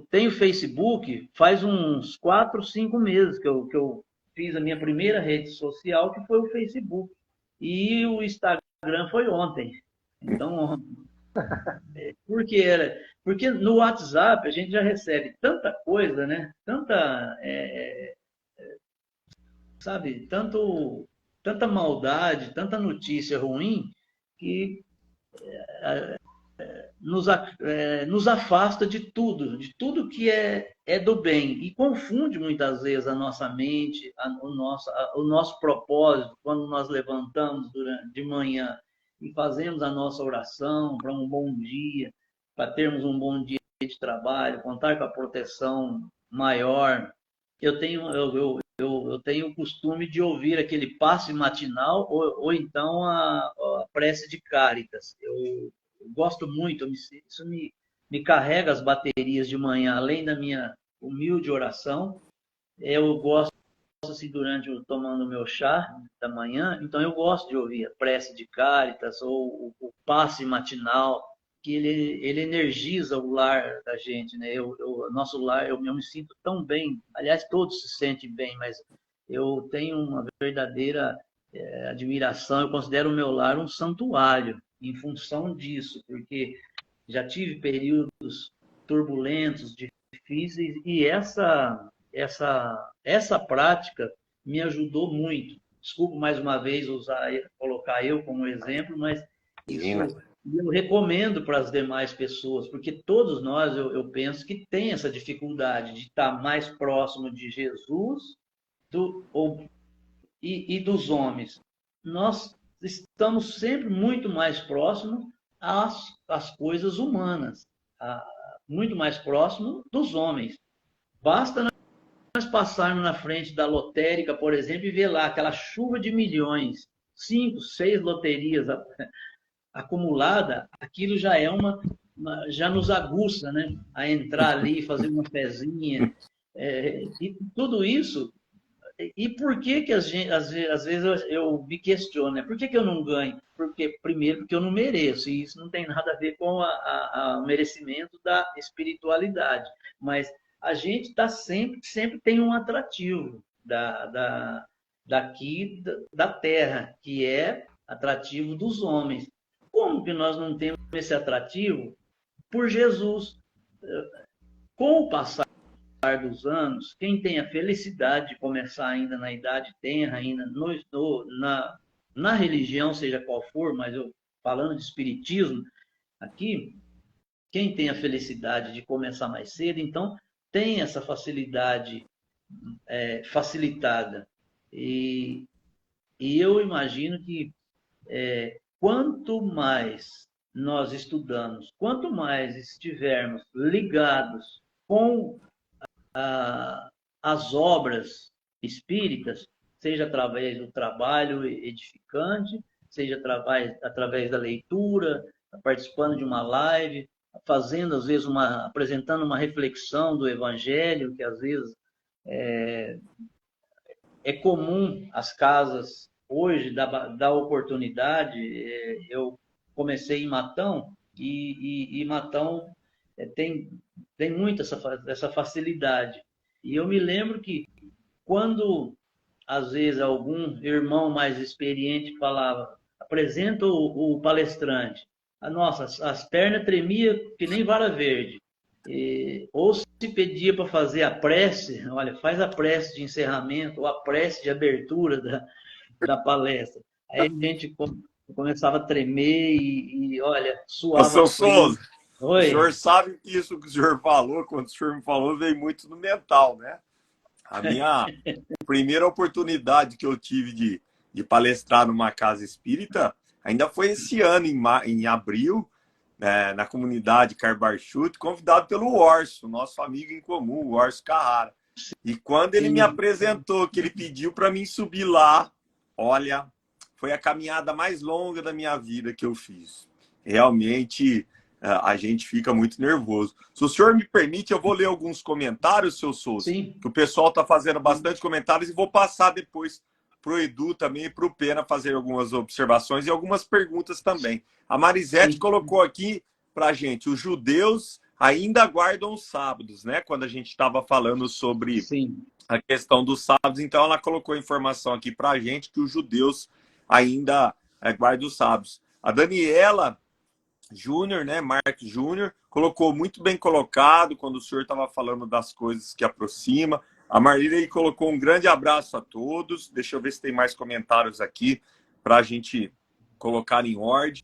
D: tenho Facebook faz uns 4, 5 meses que eu fiz a minha primeira rede social, que foi o Facebook. E o Instagram foi ontem. Então, porque no WhatsApp a gente já recebe tanta coisa, né? Sabe, tanta maldade, tanta notícia ruim, que nos afasta de tudo que é do bem, e confunde muitas vezes a nossa mente, o nosso propósito, quando nós levantamos de manhã e fazemos a nossa oração para um bom dia, para termos um bom dia de trabalho, contar com a proteção maior. Eu tenho o costume de ouvir aquele passe matinal ou então a prece de Cáritas. Eu gosto muito, isso me carrega as baterias de manhã, além da minha humilde oração. Eu gosto, assim, tomando o meu chá da manhã, então eu gosto de ouvir a prece de Cáritas ou o passe matinal, que ele energiza o lar da gente, né? Nosso lar, eu me sinto tão bem. Aliás, todos se sentem bem, mas eu tenho uma verdadeira admiração. Eu considero o meu lar um santuário em função disso, porque já tive períodos turbulentos, difíceis, e essa prática me ajudou muito. Desculpe mais uma vez colocar eu como exemplo, mas isso eu recomendo para as demais pessoas, porque todos nós, eu penso que tem essa dificuldade de estar mais próximo de Jesus e dos homens. Nós estamos sempre muito mais próximos às coisas humanas, muito mais próximo dos homens. Basta nós passarmos na frente da lotérica, por exemplo, e ver lá aquela chuva de milhões, 5, 6 loterias acumulada, aquilo já já nos aguça, né? A entrar ali, fazer uma fezinha, e tudo isso. E por que às vezes eu me questiono, né? Por que eu não ganho? Primeiro, porque eu não mereço, e isso não tem nada a ver com o merecimento da espiritualidade. Mas a gente sempre tem um atrativo daqui da Terra, que é atrativo dos homens. Como que nós não temos esse atrativo? Por Jesus. Com o passar dos anos, quem tem a felicidade de começar ainda na idade tenra, ainda na religião, seja qual for, mas eu falando de espiritismo aqui, quem tem a felicidade de começar mais cedo, então tem essa facilidade facilitada. E eu imagino que quanto mais nós estudamos, quanto mais estivermos ligados com as obras espíritas, seja através do trabalho edificante, seja através da leitura, participando de uma live, fazendo, às vezes, apresentando uma reflexão do Evangelho, que às vezes é comum as casas hoje dar oportunidade. Eu comecei em Matão, e Matão tem muito essa facilidade. E eu me lembro que quando, às vezes, algum irmão mais experiente falava, apresenta o palestrante, nossa, as pernas tremiam que nem vara verde. Ou se pedia para fazer a prece, olha, faz a prece de encerramento ou a prece de abertura da palestra. Aí a gente começava a tremer e olha,
A: Ô,
D: suava
A: seu
D: frio.
A: Souza, o
D: Oi.
A: senhor sabe que isso que o senhor falou, quando o senhor me falou, veio muito no mental, né? A minha primeira oportunidade que eu tive de palestrar numa casa espírita ainda foi esse ano, em abril, né, na comunidade Carbar Chute, convidado pelo Orso, nosso amigo em comum, o Orso Carrara. E quando ele me apresentou, que ele pediu para mim subir lá, olha, foi a caminhada mais longa da minha vida que eu fiz. Realmente, a gente fica muito nervoso. Se o senhor me permite, eu vou ler alguns comentários, seu Souza,
D: Sim.
A: que o pessoal está fazendo bastante comentários, e vou passar depois para o Edu também e para o Pena fazer algumas observações e algumas perguntas também. A Marisete colocou aqui para a gente, os judeus ainda guardam os sábados, né? Quando a gente estava falando sobre a questão dos sábados, então ela colocou a informação aqui para a gente que os judeus ainda guardam os sábados. A Daniela Júnior, né? Marcos Júnior, colocou muito bem colocado quando o senhor estava falando das coisas que aproxima. A Marília colocou um grande abraço a todos. Deixa eu ver se tem mais comentários aqui para a gente colocar em ordem.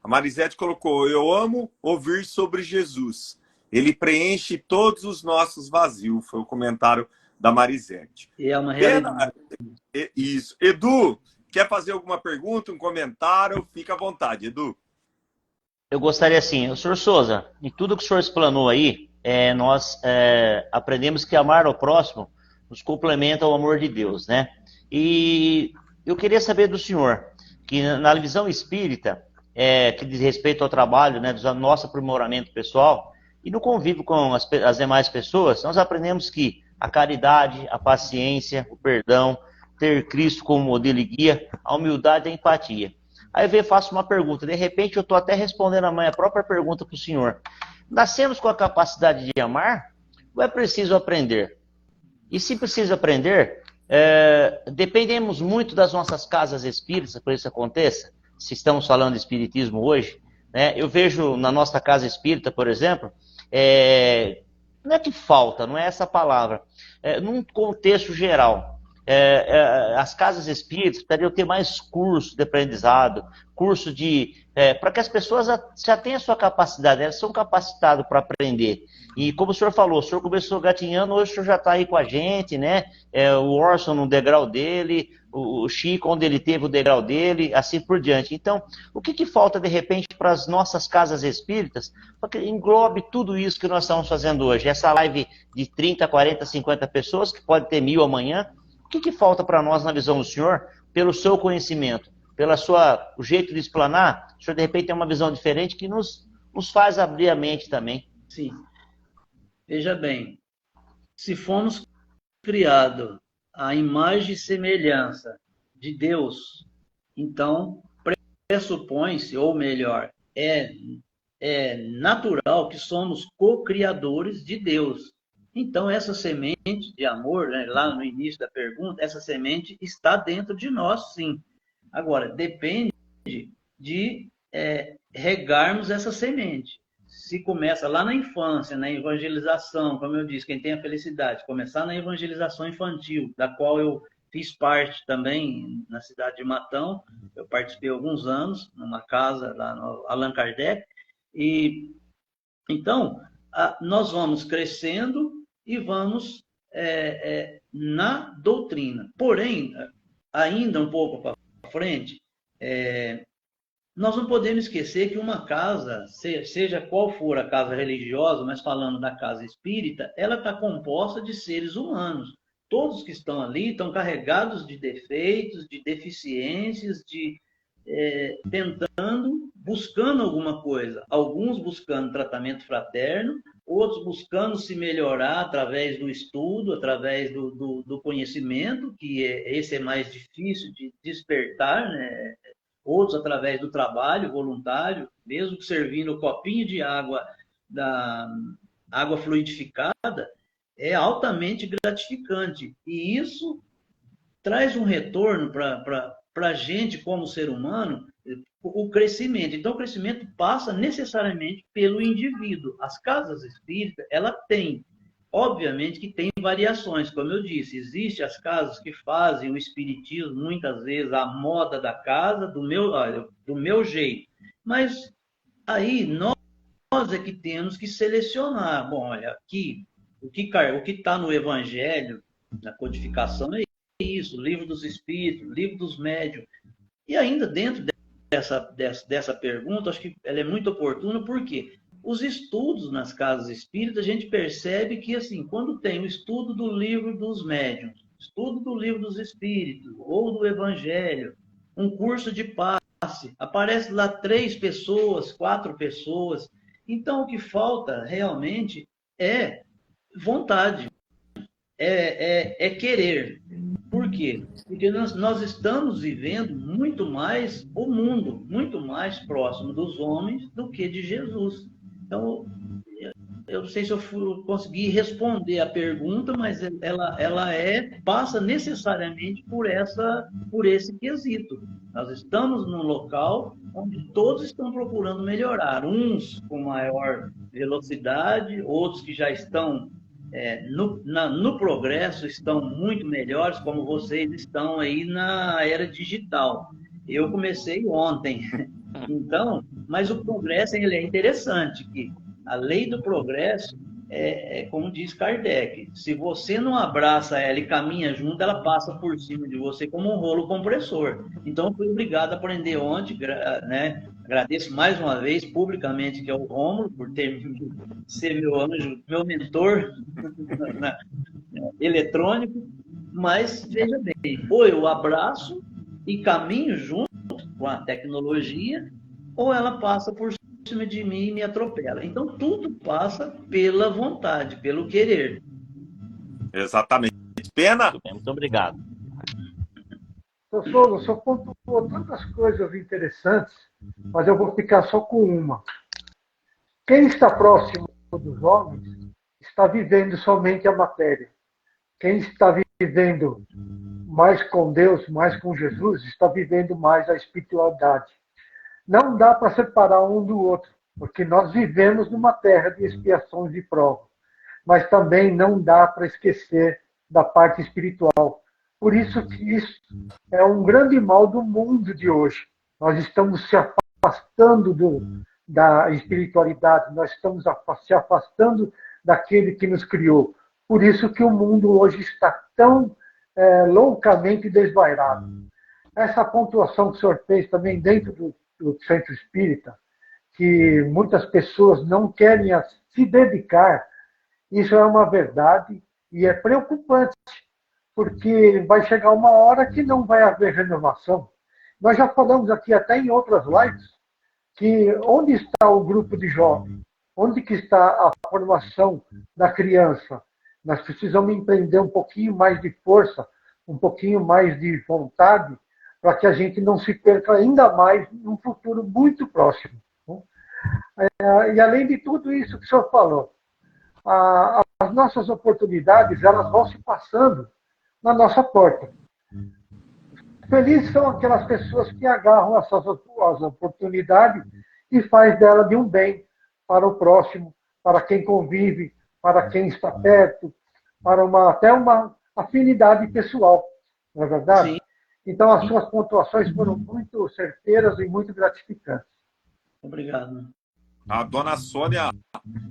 A: A Marisete colocou, eu amo ouvir sobre Jesus. Ele preenche todos os nossos vazios. Foi o comentário da Marisete.
D: E é uma realidade.
A: Isso. Edu, quer fazer alguma pergunta, um comentário? Fica à vontade, Edu.
B: Eu gostaria assim, o senhor Souza, em tudo que o senhor explanou aí, nós aprendemos que amar ao próximo nos complementa ao amor de Deus, né? E eu queria saber do senhor, que na visão espírita, que diz respeito ao trabalho, né, do nosso aprimoramento pessoal, e no convívio com as demais pessoas, nós aprendemos que a caridade, a paciência, o perdão, ter Cristo como modelo e guia, a humildade e a empatia. Aí eu faço uma pergunta, de repente eu estou até respondendo a minha própria pergunta para o senhor. Nascemos com a capacidade de amar ou é preciso aprender? E se precisa aprender, dependemos muito das nossas casas espíritas para isso aconteça? Se estamos falando de espiritismo hoje, né? Eu vejo na nossa casa espírita, por exemplo, não é que falta, não é essa palavra, num contexto geral. As casas espíritas precisariam ter mais cursos de aprendizado, curso para que as pessoas já tenham a sua capacidade, elas são capacitadas para aprender. E como o senhor falou, o senhor começou gatinhando, hoje o senhor já está aí com a gente, né? O Orson no degrau dele, o Chico onde ele teve o degrau dele, assim por diante. Então, o que falta de repente para as nossas casas espíritas, para que englobe tudo isso que nós estamos fazendo hoje? Essa live de 30, 40, 50 pessoas, que pode ter 1000 amanhã, o que falta para nós na visão do senhor, pelo seu conhecimento, o jeito de explanar? O senhor de repente tem uma visão diferente que nos faz abrir a mente também.
D: Sim. Veja bem, se fomos criados à imagem e semelhança de Deus, então pressupõe-se, ou melhor, é natural que somos co-criadores de Deus. Então, essa semente de amor, né, lá no início da pergunta, essa semente está dentro de nós, sim. Agora, depende de regarmos essa semente. Se começa lá na infância, na evangelização, como eu disse, quem tem a felicidade, começar na evangelização infantil, da qual eu fiz parte também na cidade de Matão, eu participei alguns anos, numa casa lá no Allan Kardec, e então nós vamos crescendo e vamos na doutrina. Porém, ainda um pouco para frente, nós não podemos esquecer que uma casa, seja qual for a casa religiosa, mas falando da casa espírita, ela está composta de seres humanos. Todos que estão ali estão carregados de defeitos, de deficiências, de tentando, buscando alguma coisa. Alguns buscando tratamento fraterno, outros buscando se melhorar através do estudo, através do conhecimento, que esse é mais difícil de despertar, né? Outros através do trabalho voluntário, mesmo servindo um copinho de água, da água fluidificada, é altamente gratificante. E isso traz um retorno para a gente, como ser humano, o crescimento. Então, o crescimento passa necessariamente pelo indivíduo. As casas espíritas, ela tem, obviamente que tem variações, como eu disse, existem as casas que fazem o espiritismo, muitas vezes, a moda da casa, do meu jeito. Mas aí nós é que temos que selecionar. Bom, olha, aqui, o que está no Evangelho, na codificação, é isso, livro dos Espíritos, livro dos Médiuns. E ainda dentro dessa pergunta, acho que ela é muito oportuna, porque os estudos nas casas espíritas, a gente percebe que, assim, quando tem o estudo do livro dos Médiuns, estudo do livro dos Espíritos, ou do Evangelho, um curso de passe, aparece lá 3 pessoas, 4 pessoas. Então, o que falta realmente é vontade, é querer. Por quê? Porque nós estamos vivendo muito mais o mundo, muito mais próximo dos homens do que de Jesus. Então, eu não sei se eu consegui responder a pergunta, mas ela passa necessariamente por esse quesito. Nós estamos num local onde todos estão procurando melhorar, uns com maior velocidade, outros que já estão no progresso, estão muito melhores, como vocês estão aí na era digital. Eu comecei ontem. Então, mas o progresso ele é interessante, que a lei do progresso como diz Kardec, se você não abraça ela e caminha junto, ela passa por cima de você como um rolo compressor. Então, eu fui obrigado a aprender ontem, né? Agradeço mais uma vez, publicamente, que é o Rômulo, por ser meu anjo, meu mentor eletrônico, mas, veja bem, ou eu abraço e caminho junto com a tecnologia, ou ela passa por cima de mim e me atropela. Então, tudo passa pela vontade, pelo querer.
A: Exatamente. Pena?
B: Muito obrigado.
C: Professor, o senhor pontuou tantas coisas interessantes, mas eu vou ficar só com uma. Quem está próximo dos homens está vivendo somente a matéria. Quem está vivendo mais com Deus, mais com Jesus, está vivendo mais a espiritualidade. Não dá para separar um do outro, porque nós vivemos numa terra de expiações e provas. Mas também não dá para esquecer da parte espiritual. Por isso que isso é um grande mal do mundo de hoje. Nós estamos se afastando da espiritualidade, nós estamos se afastando daquele que nos criou. Por isso que o mundo hoje está tão loucamente desvairado. Essa pontuação que o senhor fez também dentro do Centro Espírita, que muitas pessoas não querem se dedicar, isso é uma verdade e é preocupante, porque vai chegar uma hora que não vai haver renovação. Nós já falamos aqui até em outras lives que onde está o grupo de jovens? Onde que está a formação da criança? Nós precisamos empreender um pouquinho mais de força, um pouquinho mais de vontade, para que a gente não se perca ainda mais num futuro muito próximo. E além de tudo isso que o senhor falou, as nossas oportunidades elas vão se passando na nossa porta. Felizes são aquelas pessoas que agarram as oportunidades e faz dela de um bem para o próximo, para quem convive, para quem está perto, para até uma afinidade pessoal, não é verdade?
D: Sim.
C: Então, as suas pontuações foram muito certeiras e muito gratificantes.
D: Obrigado.
A: A dona Sônia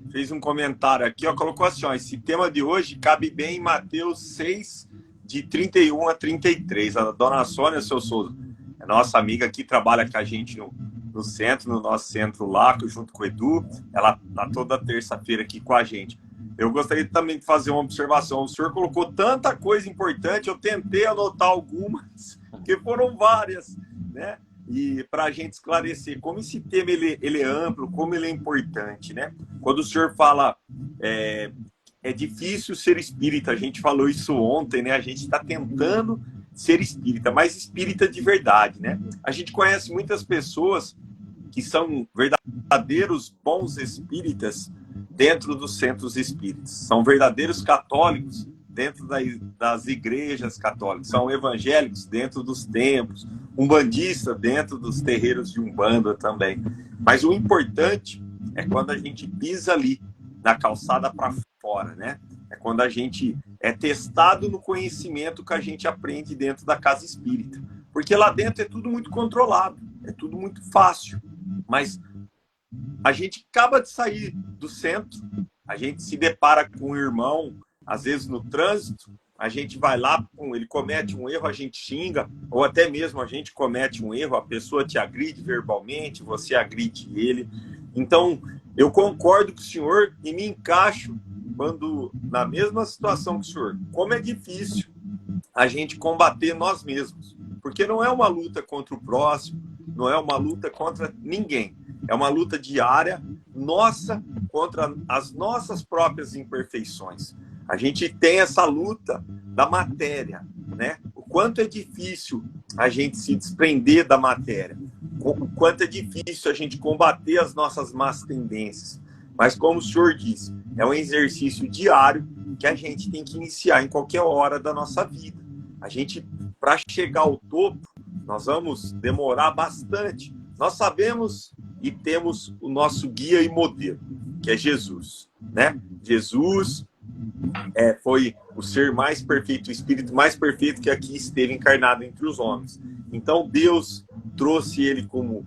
A: fez um comentário aqui, colocou assim, esse tema de hoje cabe bem em Mateus 6, de 31 a 33. A dona Sônia, seu Souza, é nossa amiga que trabalha com a gente no centro, no nosso centro lá, junto com o Edu. Ela está toda terça-feira aqui com a gente. Eu gostaria também de fazer uma observação. O senhor colocou tanta coisa importante, eu tentei anotar algumas, que foram várias, né? e para a gente esclarecer como esse tema ele é amplo, como ele é importante, né? Quando o senhor fala é difícil ser espírita, a gente falou isso ontem, né? A gente está tentando ser espírita, mas espírita de verdade, né? A gente conhece muitas pessoas que são verdadeiros bons espíritas dentro dos centros espíritas, são verdadeiros católicos dentro das igrejas católicas, são evangélicos dentro dos templos, umbandista dentro dos terreiros de Umbanda também. Mas o importante é quando a gente pisa ali na calçada para fora, né? É quando a gente é testado no conhecimento que a gente aprende dentro da casa espírita. Porque lá dentro é tudo muito controlado, é tudo muito fácil. Mas a gente acaba de sair do centro, a gente se depara com um irmão, às vezes no trânsito, a gente vai lá, ele comete um erro, a gente xinga, ou até mesmo a gente comete um erro, a pessoa te agride verbalmente, você agride ele. Então, eu concordo com o senhor e me encaixo quando, na mesma situação que o senhor, como é difícil a gente combater nós mesmos. Porque não é uma luta contra o próximo, não é uma luta contra ninguém. É uma luta diária, nossa, contra as nossas próprias imperfeições. A gente tem essa luta da matéria, né? O quanto é difícil a gente se desprender da matéria. O quanto é difícil a gente combater as nossas más tendências. Mas como o senhor disse, é um exercício diário que a gente tem que iniciar em qualquer hora da nossa vida. A gente, para chegar ao topo, nós vamos demorar bastante. Nós sabemos e temos o nosso guia e modelo, que é Jesus, né? Jesus foi o ser mais perfeito, o espírito mais perfeito que aqui esteve encarnado entre os homens. Então Deus trouxe ele como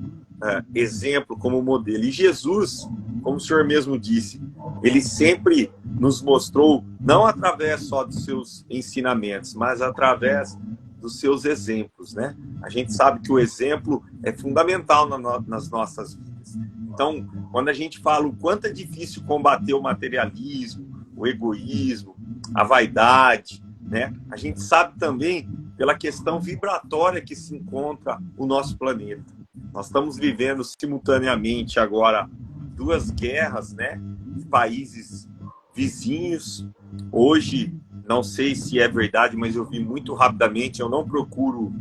A: exemplo, como modelo. E Jesus, como o senhor mesmo disse, ele sempre nos mostrou, não através só dos seus ensinamentos, mas através dos seus exemplos, né? A gente sabe que o exemplo é fundamental nas nossas vidas. Então, quando a gente fala o quanto é difícil combater o materialismo, o egoísmo, a vaidade, né? A gente sabe também pela questão vibratória que se encontra o nosso planeta. Nós estamos vivendo simultaneamente agora 2 guerras, né? De países vizinhos. Hoje, não sei se é verdade, mas eu vi muito rapidamente, eu não procuro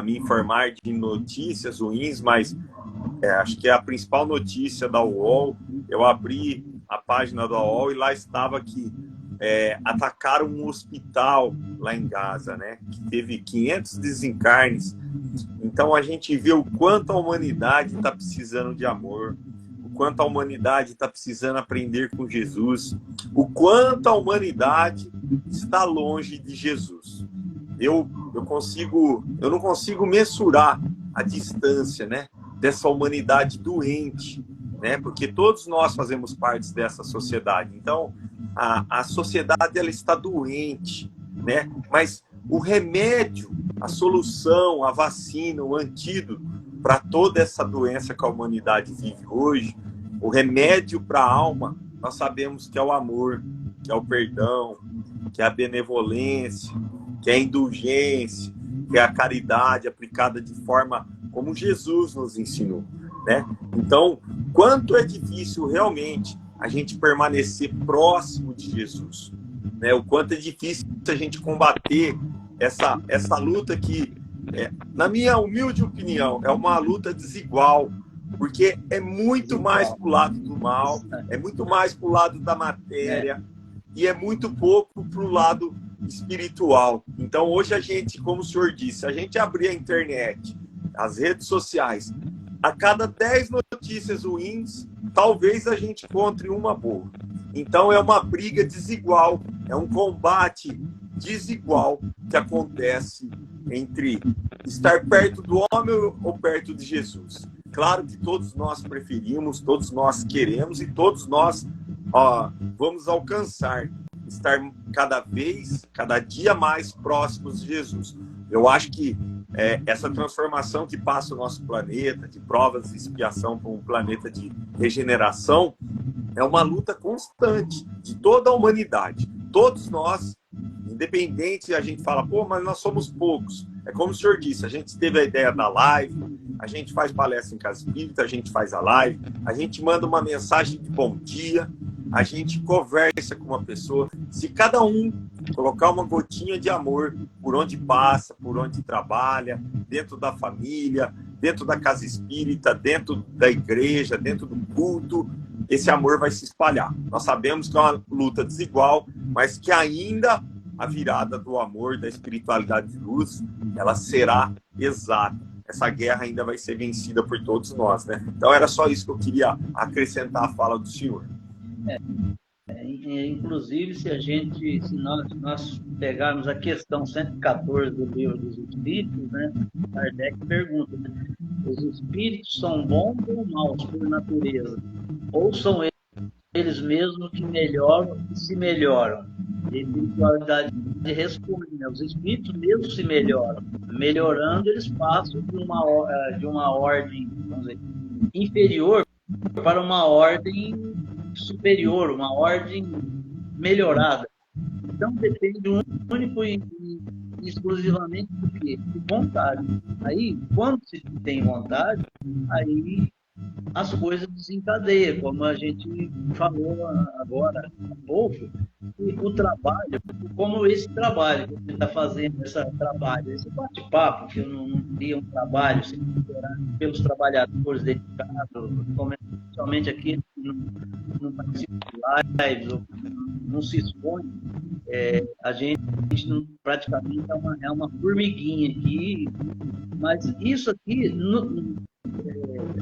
A: me informar de notícias ruins, mas acho que é a principal notícia da UOL. Eu abri a página da UOL e lá estava que atacaram um hospital lá em Gaza, né? Que teve 500 desencarnes. Então a gente vê o quanto a humanidade está precisando de amor, o quanto a humanidade está precisando aprender com Jesus, o quanto a humanidade está longe de Jesus. Eu não consigo mensurar a distância, né, dessa humanidade doente, né, porque todos nós fazemos parte dessa sociedade. Então, a sociedade ela está doente, né, mas o remédio, a solução, a vacina, o antídoto para toda essa doença que a humanidade vive hoje, o remédio para a alma, nós sabemos que é o amor, que é o perdão, que é a benevolência, que é a indulgência, que é a caridade aplicada de forma como Jesus nos ensinou, né? Então, quanto é difícil realmente a gente permanecer próximo de Jesus, né? O quanto é difícil a gente combater essa luta que, na minha humilde opinião, é uma luta desigual, porque é muito mais para o lado do mal, é muito mais para o lado da matéria, e é muito pouco para o lado espiritual. Então, hoje a gente, como o senhor disse, a gente abrir a internet, as redes sociais, a cada 10 notícias ruins, talvez a gente encontre uma boa. Então, é uma briga desigual, é um combate desigual que acontece entre estar perto do homem ou perto de Jesus. Claro que todos nós preferimos, todos nós queremos e todos nós vamos alcançar estar cada dia mais próximos de Jesus. Eu acho que essa transformação que passa o nosso planeta, de provas e expiação para um planeta de regeneração, é uma luta constante de toda a humanidade. Todos nós, independente, a gente fala, pô, mas nós somos poucos. É como o senhor disse, a gente teve a ideia da live, a gente faz palestra em casa espírita, a gente faz a live, a gente manda uma mensagem de bom dia, a gente conversa com uma pessoa. Se cada um colocar uma gotinha de amor por onde passa, por onde trabalha, dentro da família, dentro da casa espírita, dentro da igreja, dentro do culto, esse amor vai se espalhar. Nós sabemos que é uma luta desigual, mas que ainda a virada do amor, da espiritualidade de luz, ela será exata. Essa guerra ainda vai ser vencida por todos nós, né? Então era só isso que eu queria acrescentar à fala do senhor.
D: Inclusive, se nós pegarmos a questão 114 do Livro dos Espíritos, né, Kardec pergunta, né, os espíritos são bons ou maus por natureza? Ou são eles mesmos que melhoram e se melhoram? A espiritualidade responde, né, os espíritos mesmos se melhoram. Melhorando, eles passam de uma ordem, vamos dizer, inferior para uma ordem superior, uma ordem melhorada. Então depende único e exclusivamente do quê? De vontade. Aí, quando se tem vontade, aí as coisas desencadeiam, como a gente falou agora há pouco, e o trabalho, como esse trabalho que a gente está fazendo, esse bate-papo, que eu não teria um trabalho sem pelos trabalhadores dedicados, somente aqui não participa de lives, ou não se expõe, a gente praticamente é uma formiguinha aqui, mas isso aqui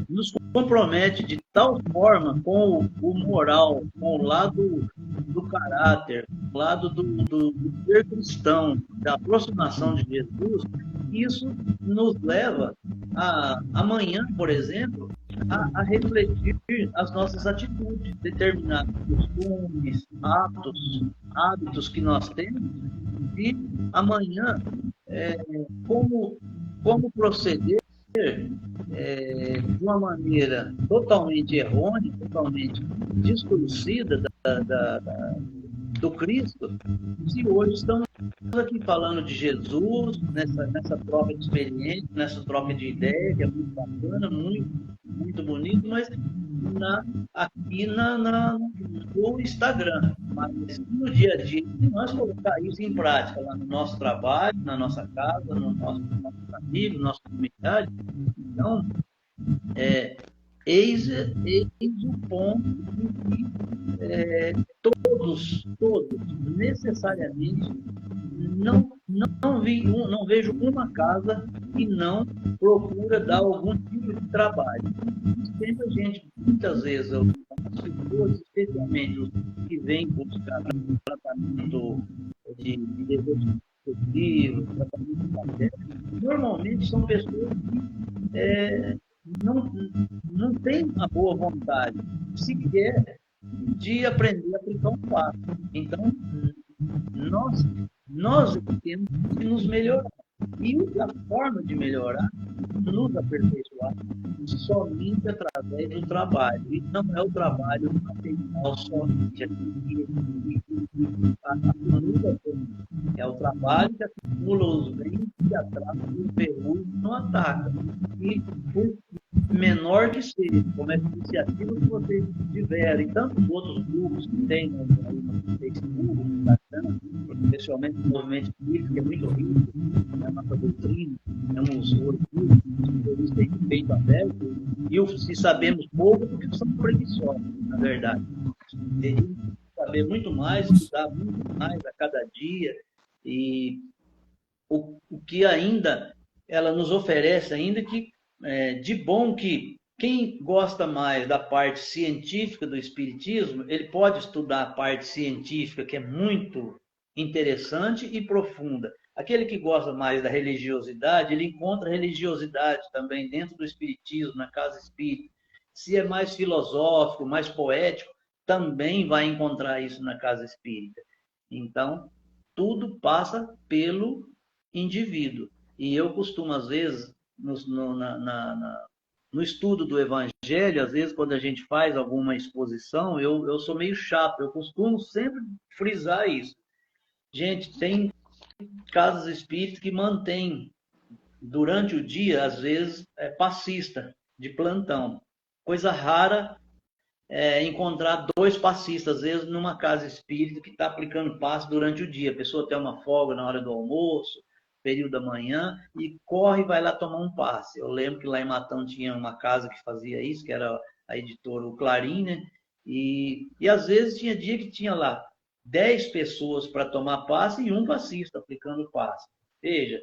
D: nos compromete de tal forma com o moral, com o lado do caráter, o lado do ser cristão, da aproximação de Jesus, isso nos leva amanhã, por exemplo, a refletir as nossas atitudes, determinados costumes, hábitos que nós temos, e amanhã como proceder de uma maneira totalmente errônea, totalmente distorcida do Cristo, se hoje estamos aqui falando de Jesus, nessa troca de experiência, nessa troca de ideia, que é muito bacana, muito bonito, mas aqui no Instagram. Mas no dia a dia, se nós colocar isso em prática lá no nosso trabalho, na nossa casa, no nossos amigos, na nossa comunidade, então, eis o ponto em que todos, necessariamente, não vejo uma casa que não procura dar algum tipo de trabalho. Sempre a gente, muitas vezes, as pessoas, especialmente os que vêm buscar tratamento de desejo expressivo, tratamento de café, normalmente são pessoas que não têm a boa vontade sequer de aprender a aplicar um passo. Então, nós temos que nos melhorar. E a forma de melhorar, nos aperfeiçoar, somente através do trabalho. E não é o trabalho material somente, é o trabalho que acumula os bens e atrasa o ferrugem não ataca. E por menor que seja, como é a iniciativa que vocês tiverem, tantos outros grupos que tem no Facebook, no Instagram, especialmente o movimento espírita, que é muito rico, né, nossa doutrina, temos outros grupos que têm peito aberto, e se sabemos pouco, porque somos preguiçosos, na verdade. Teríamos que saber muito mais, estudar muito mais a cada dia, e o que ainda ela nos oferece, ainda que de bom, que quem gosta mais da parte científica do espiritismo, ele pode estudar a parte científica, que é muito interessante e profunda. Aquele que gosta mais da religiosidade, ele encontra religiosidade também dentro do espiritismo, na casa espírita. Se é mais filosófico, mais poético, também vai encontrar isso na casa espírita. Então, tudo passa pelo indivíduo. E eu costumo, às vezes, no estudo do Evangelho, às vezes, quando a gente faz alguma exposição, eu sou meio chato, eu costumo sempre frisar isso. Gente, tem casas espíritas que mantêm durante o dia, às vezes, é passista, de plantão. Coisa rara encontrar 2 passistas, às vezes, numa casa espírita que está aplicando passe durante o dia. A pessoa tem uma folga na hora do almoço, período da manhã, e corre e vai lá tomar um passe. Eu lembro que lá em Matão tinha uma casa que fazia isso, que era a editora O Clarim, né? E às vezes tinha dia que tinha lá 10 pessoas para tomar passe e um passista aplicando passe. Veja,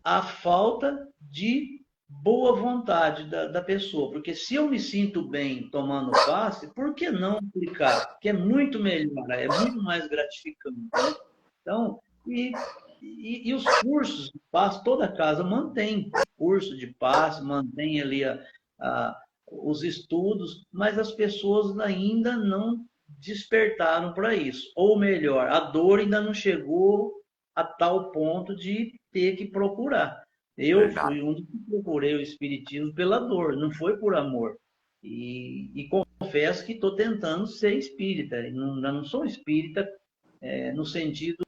D: a falta de boa vontade da pessoa, porque se eu me sinto bem tomando passe, por que não aplicar? Porque é muito melhor, é muito mais gratificante, né? Então, e os cursos de passe, toda casa mantém curso de passe, mantém ali os estudos, mas as pessoas ainda não despertaram para isso. Ou melhor, a dor ainda não chegou a tal ponto de ter que procurar. Eu fui um dos que procurei o espiritismo pela dor, não foi por amor. E confesso que estou tentando ser espírita. Ainda não sou espírita no sentido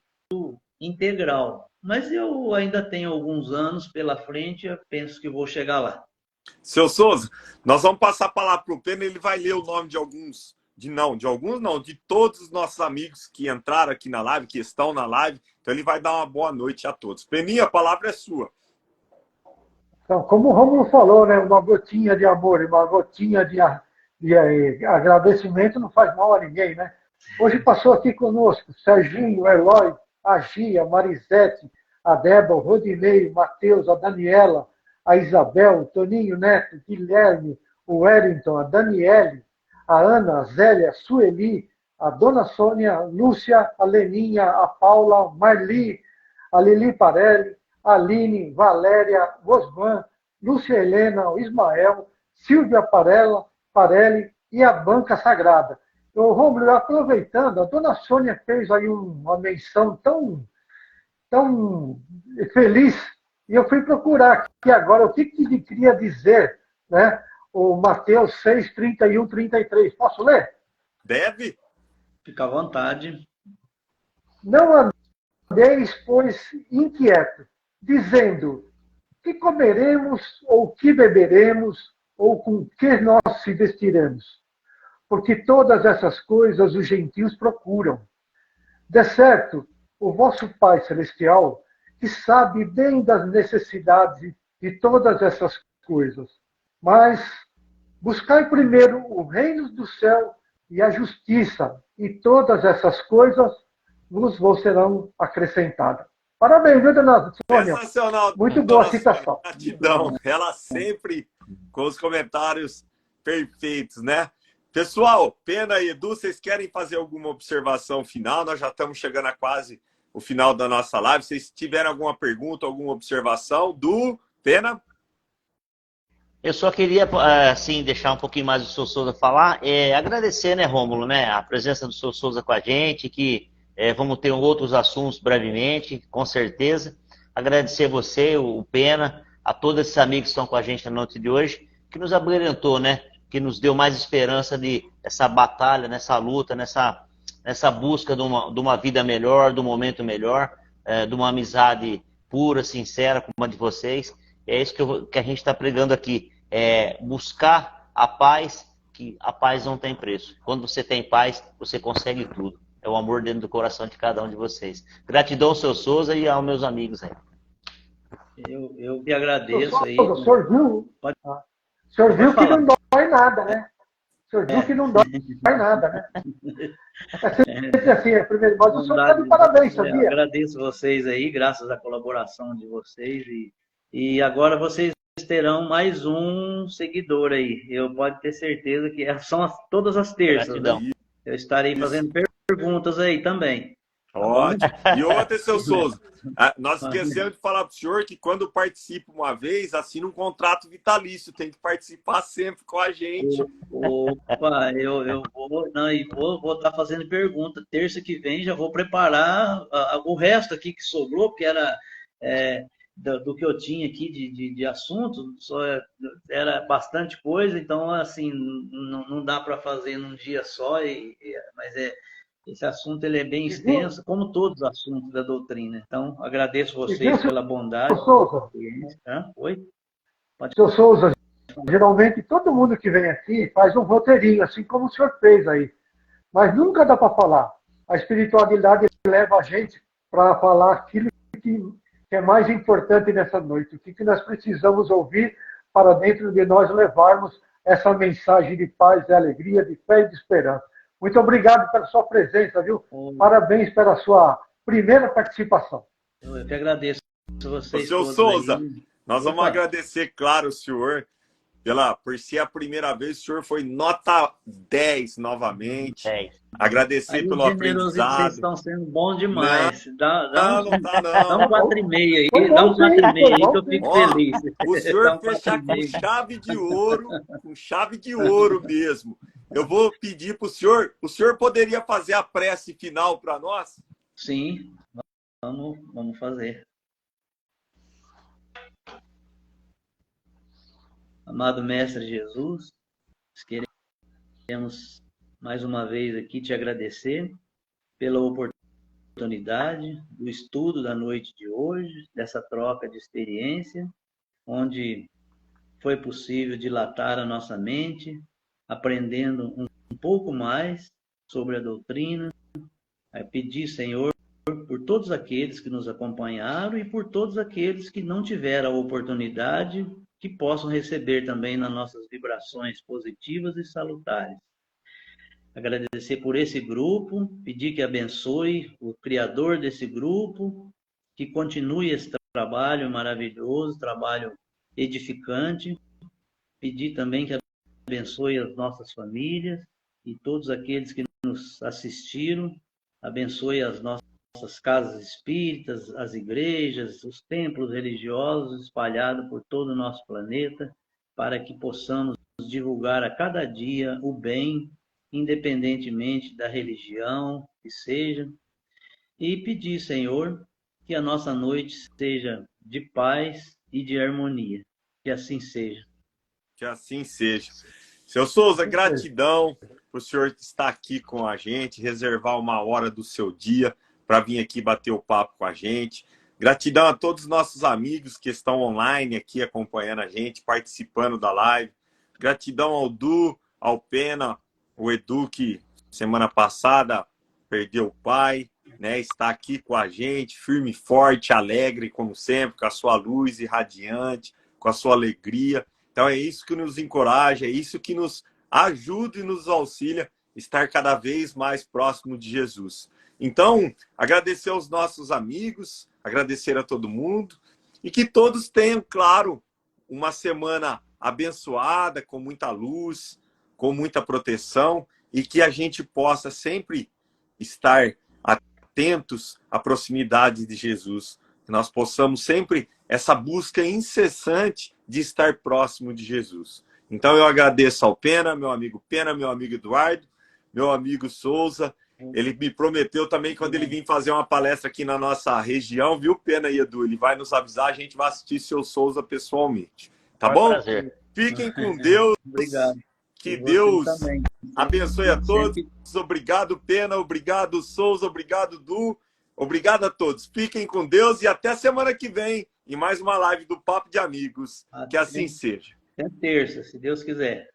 D: integral. Mas eu ainda tenho alguns anos pela frente, eu penso que vou chegar lá.
A: Seu Souza, nós vamos passar a palavra para o Pena, ele vai ler o nome de todos os nossos amigos que entraram aqui na live, que estão na live. Então ele vai dar uma boa noite a todos. Peninha, a palavra é sua.
C: Então, como o Rômulo falou, né, uma gotinha de amor e uma gotinha de agradecimento não faz mal a ninguém, né? Hoje passou aqui conosco Serginho, Eloy, a Gia, a Marisete, a Débora, o Rodinei, o Matheus, a Daniela, a Isabel, o Toninho Neto, o Guilherme, o Wellington, a Daniele, a Ana, a Zélia, a Sueli, a Dona Sônia, a Lúcia, a Leninha, a Paula, a Marli, a Lili Parelli, a Aline, Valéria, Osman, Lúcia Helena, o Ismael, Silvia Parelli e a Banca Sagrada. Então, Rômulo, aproveitando, a Dona Sônia fez aí uma menção tão feliz, e eu fui procurar aqui agora o que ele queria dizer, né? O Mateus 6, 31, 33. Posso ler?
A: Deve.
D: Fica à vontade.
C: Não andeis, pois, inquietos, dizendo, que comeremos, ou que beberemos, ou com que nós se vestiremos? Porque todas essas coisas os gentios procuram. De certo, o vosso Pai Celestial, que sabe bem das necessidades de todas essas coisas. Mas buscai primeiro o reino do céu e a justiça, e todas essas coisas vos serão acrescentadas. Parabéns, viu, dona Sônia?
A: Sensacional.
C: Muito boa a citação.
A: Gratidão. Ela sempre com os comentários perfeitos, né? Pessoal, Pena e Edu, vocês querem fazer alguma observação final? Nós já estamos chegando a quase o final da nossa live. Vocês tiverem alguma pergunta, alguma observação? Do Pena?
B: Eu só queria, assim, deixar um pouquinho mais o Sr. Souza falar. Agradecer, né, Rômulo, né, a presença do Sr. Souza com a gente, que vamos ter outros assuntos brevemente, com certeza. Agradecer você, o Pena, a todos esses amigos que estão com a gente na noite de hoje, que nos abrilhantou, né, que nos deu mais esperança dessa batalha, nessa luta, nessa busca de uma vida melhor, de um momento melhor, de uma amizade pura, sincera, como a de vocês. É isso que a gente está pregando aqui, buscar a paz, que a paz não tem preço. Quando você tem paz, você consegue tudo. É o amor dentro do coração de cada um de vocês. Gratidão ao seu Souza e aos meus amigos aí.
D: Eu que agradeço aí.
C: O senhor viu que não dói nada, né? O senhor viu que não dói nada, né? É assim, primeiro, mas o senhor está de parabéns, sabia?
D: Eu agradeço vocês aí, graças à colaboração de vocês. E agora vocês terão mais um seguidor aí. Eu pode ter certeza que são todas as terças. Né? Eu estarei fazendo perguntas aí também.
A: Ótimo. E outra, seu Souza, nós esquecemos de falar para o senhor que quando participa uma vez, assina um contrato vitalício, tem que participar sempre com a gente.
D: Opa, eu vou estar fazendo pergunta. Terça que vem já vou preparar o resto aqui que sobrou, porque era do que eu tinha aqui de assunto, era bastante coisa, então assim, não dá para fazer num dia só, mas esse assunto ele é bem extenso, como todos os assuntos da doutrina. Então, agradeço vocês pela bondade.
C: Souza,
D: Oi?
C: Seu Souza, geralmente todo mundo que vem aqui faz um roteirinho, assim como o senhor fez aí. Mas nunca dá para falar. A espiritualidade leva a gente para falar aquilo que é mais importante nessa noite. O que nós precisamos ouvir para dentro de nós levarmos essa mensagem de paz, de alegria, de fé e de esperança. Muito obrigado pela sua presença, viu? Parabéns pela sua primeira participação.
D: Eu que agradeço a vocês.
A: Seu Souza, aí. Nós vamos agradecer, claro, o senhor, por ser a primeira vez, o senhor foi nota 10 novamente. 10. Agradecer aí, pelo aprendizado.
D: Vocês estão sendo bons demais.
A: Não,
D: dá
A: um 4,5
D: aí, dá um 4,5 aí que eu fico feliz.
A: O senhor fechar com chave de ouro mesmo. Eu vou pedir para o senhor poderia fazer a prece final para nós?
D: Sim, vamos fazer. Amado Mestre Jesus, queremos mais uma vez aqui te agradecer pela oportunidade do estudo da noite de hoje, dessa troca de experiência, onde foi possível dilatar a nossa mente, aprendendo um pouco mais sobre a doutrina. Pedir, Senhor, por todos aqueles que nos acompanharam e por todos aqueles que não tiveram a oportunidade, que possam receber também nas nossas vibrações positivas e salutares. Agradecer por esse grupo, pedir que abençoe o criador desse grupo, que continue esse trabalho maravilhoso, trabalho edificante. Pedir também que abençoe as nossas famílias e todos aqueles que nos assistiram. Abençoe as nossas casas espíritas, as igrejas, os templos religiosos espalhados por todo o nosso planeta, para que possamos divulgar a cada dia o bem, independentemente da religião que seja. E pedir, Senhor, que a nossa noite seja de paz e de harmonia. Que assim seja.
A: Que assim seja. Seu Souza, gratidão por o senhor estar aqui com a gente, reservar uma hora do seu dia para vir aqui bater o papo com a gente. Gratidão a todos os nossos amigos que estão online aqui acompanhando a gente, participando da live. Gratidão ao Du, ao Pena, o Edu que semana passada perdeu o pai, né? Está aqui com a gente, firme, forte, alegre, como sempre, com a sua luz irradiante, com a sua alegria. Então é isso que nos encoraja, é isso que nos ajuda e nos auxilia a estar cada vez mais próximo de Jesus. Então, agradecer aos nossos amigos, agradecer a todo mundo e que todos tenham, claro, uma semana abençoada, com muita luz, com muita proteção e que a gente possa sempre estar atentos à proximidade de Jesus. Que nós possamos sempre essa busca incessante de estar próximo de Jesus. Então eu agradeço ao Pena, meu amigo Eduardo, meu amigo Souza. Ele me prometeu também, quando ele vir fazer uma palestra aqui na nossa região, viu, Pena e Edu? Ele vai nos avisar, a gente vai assistir seu Souza pessoalmente. Tá bom?
B: Prazer.
A: Fiquem com Deus.
D: Obrigado.
A: Que Deus abençoe a todos. Obrigado, Pena. Obrigado, Souza. Obrigado, Du. Obrigado a todos. Fiquem com Deus e até semana que vem em mais uma live do Papo de Amigos. Que assim seja.
D: Até terça, se Deus quiser.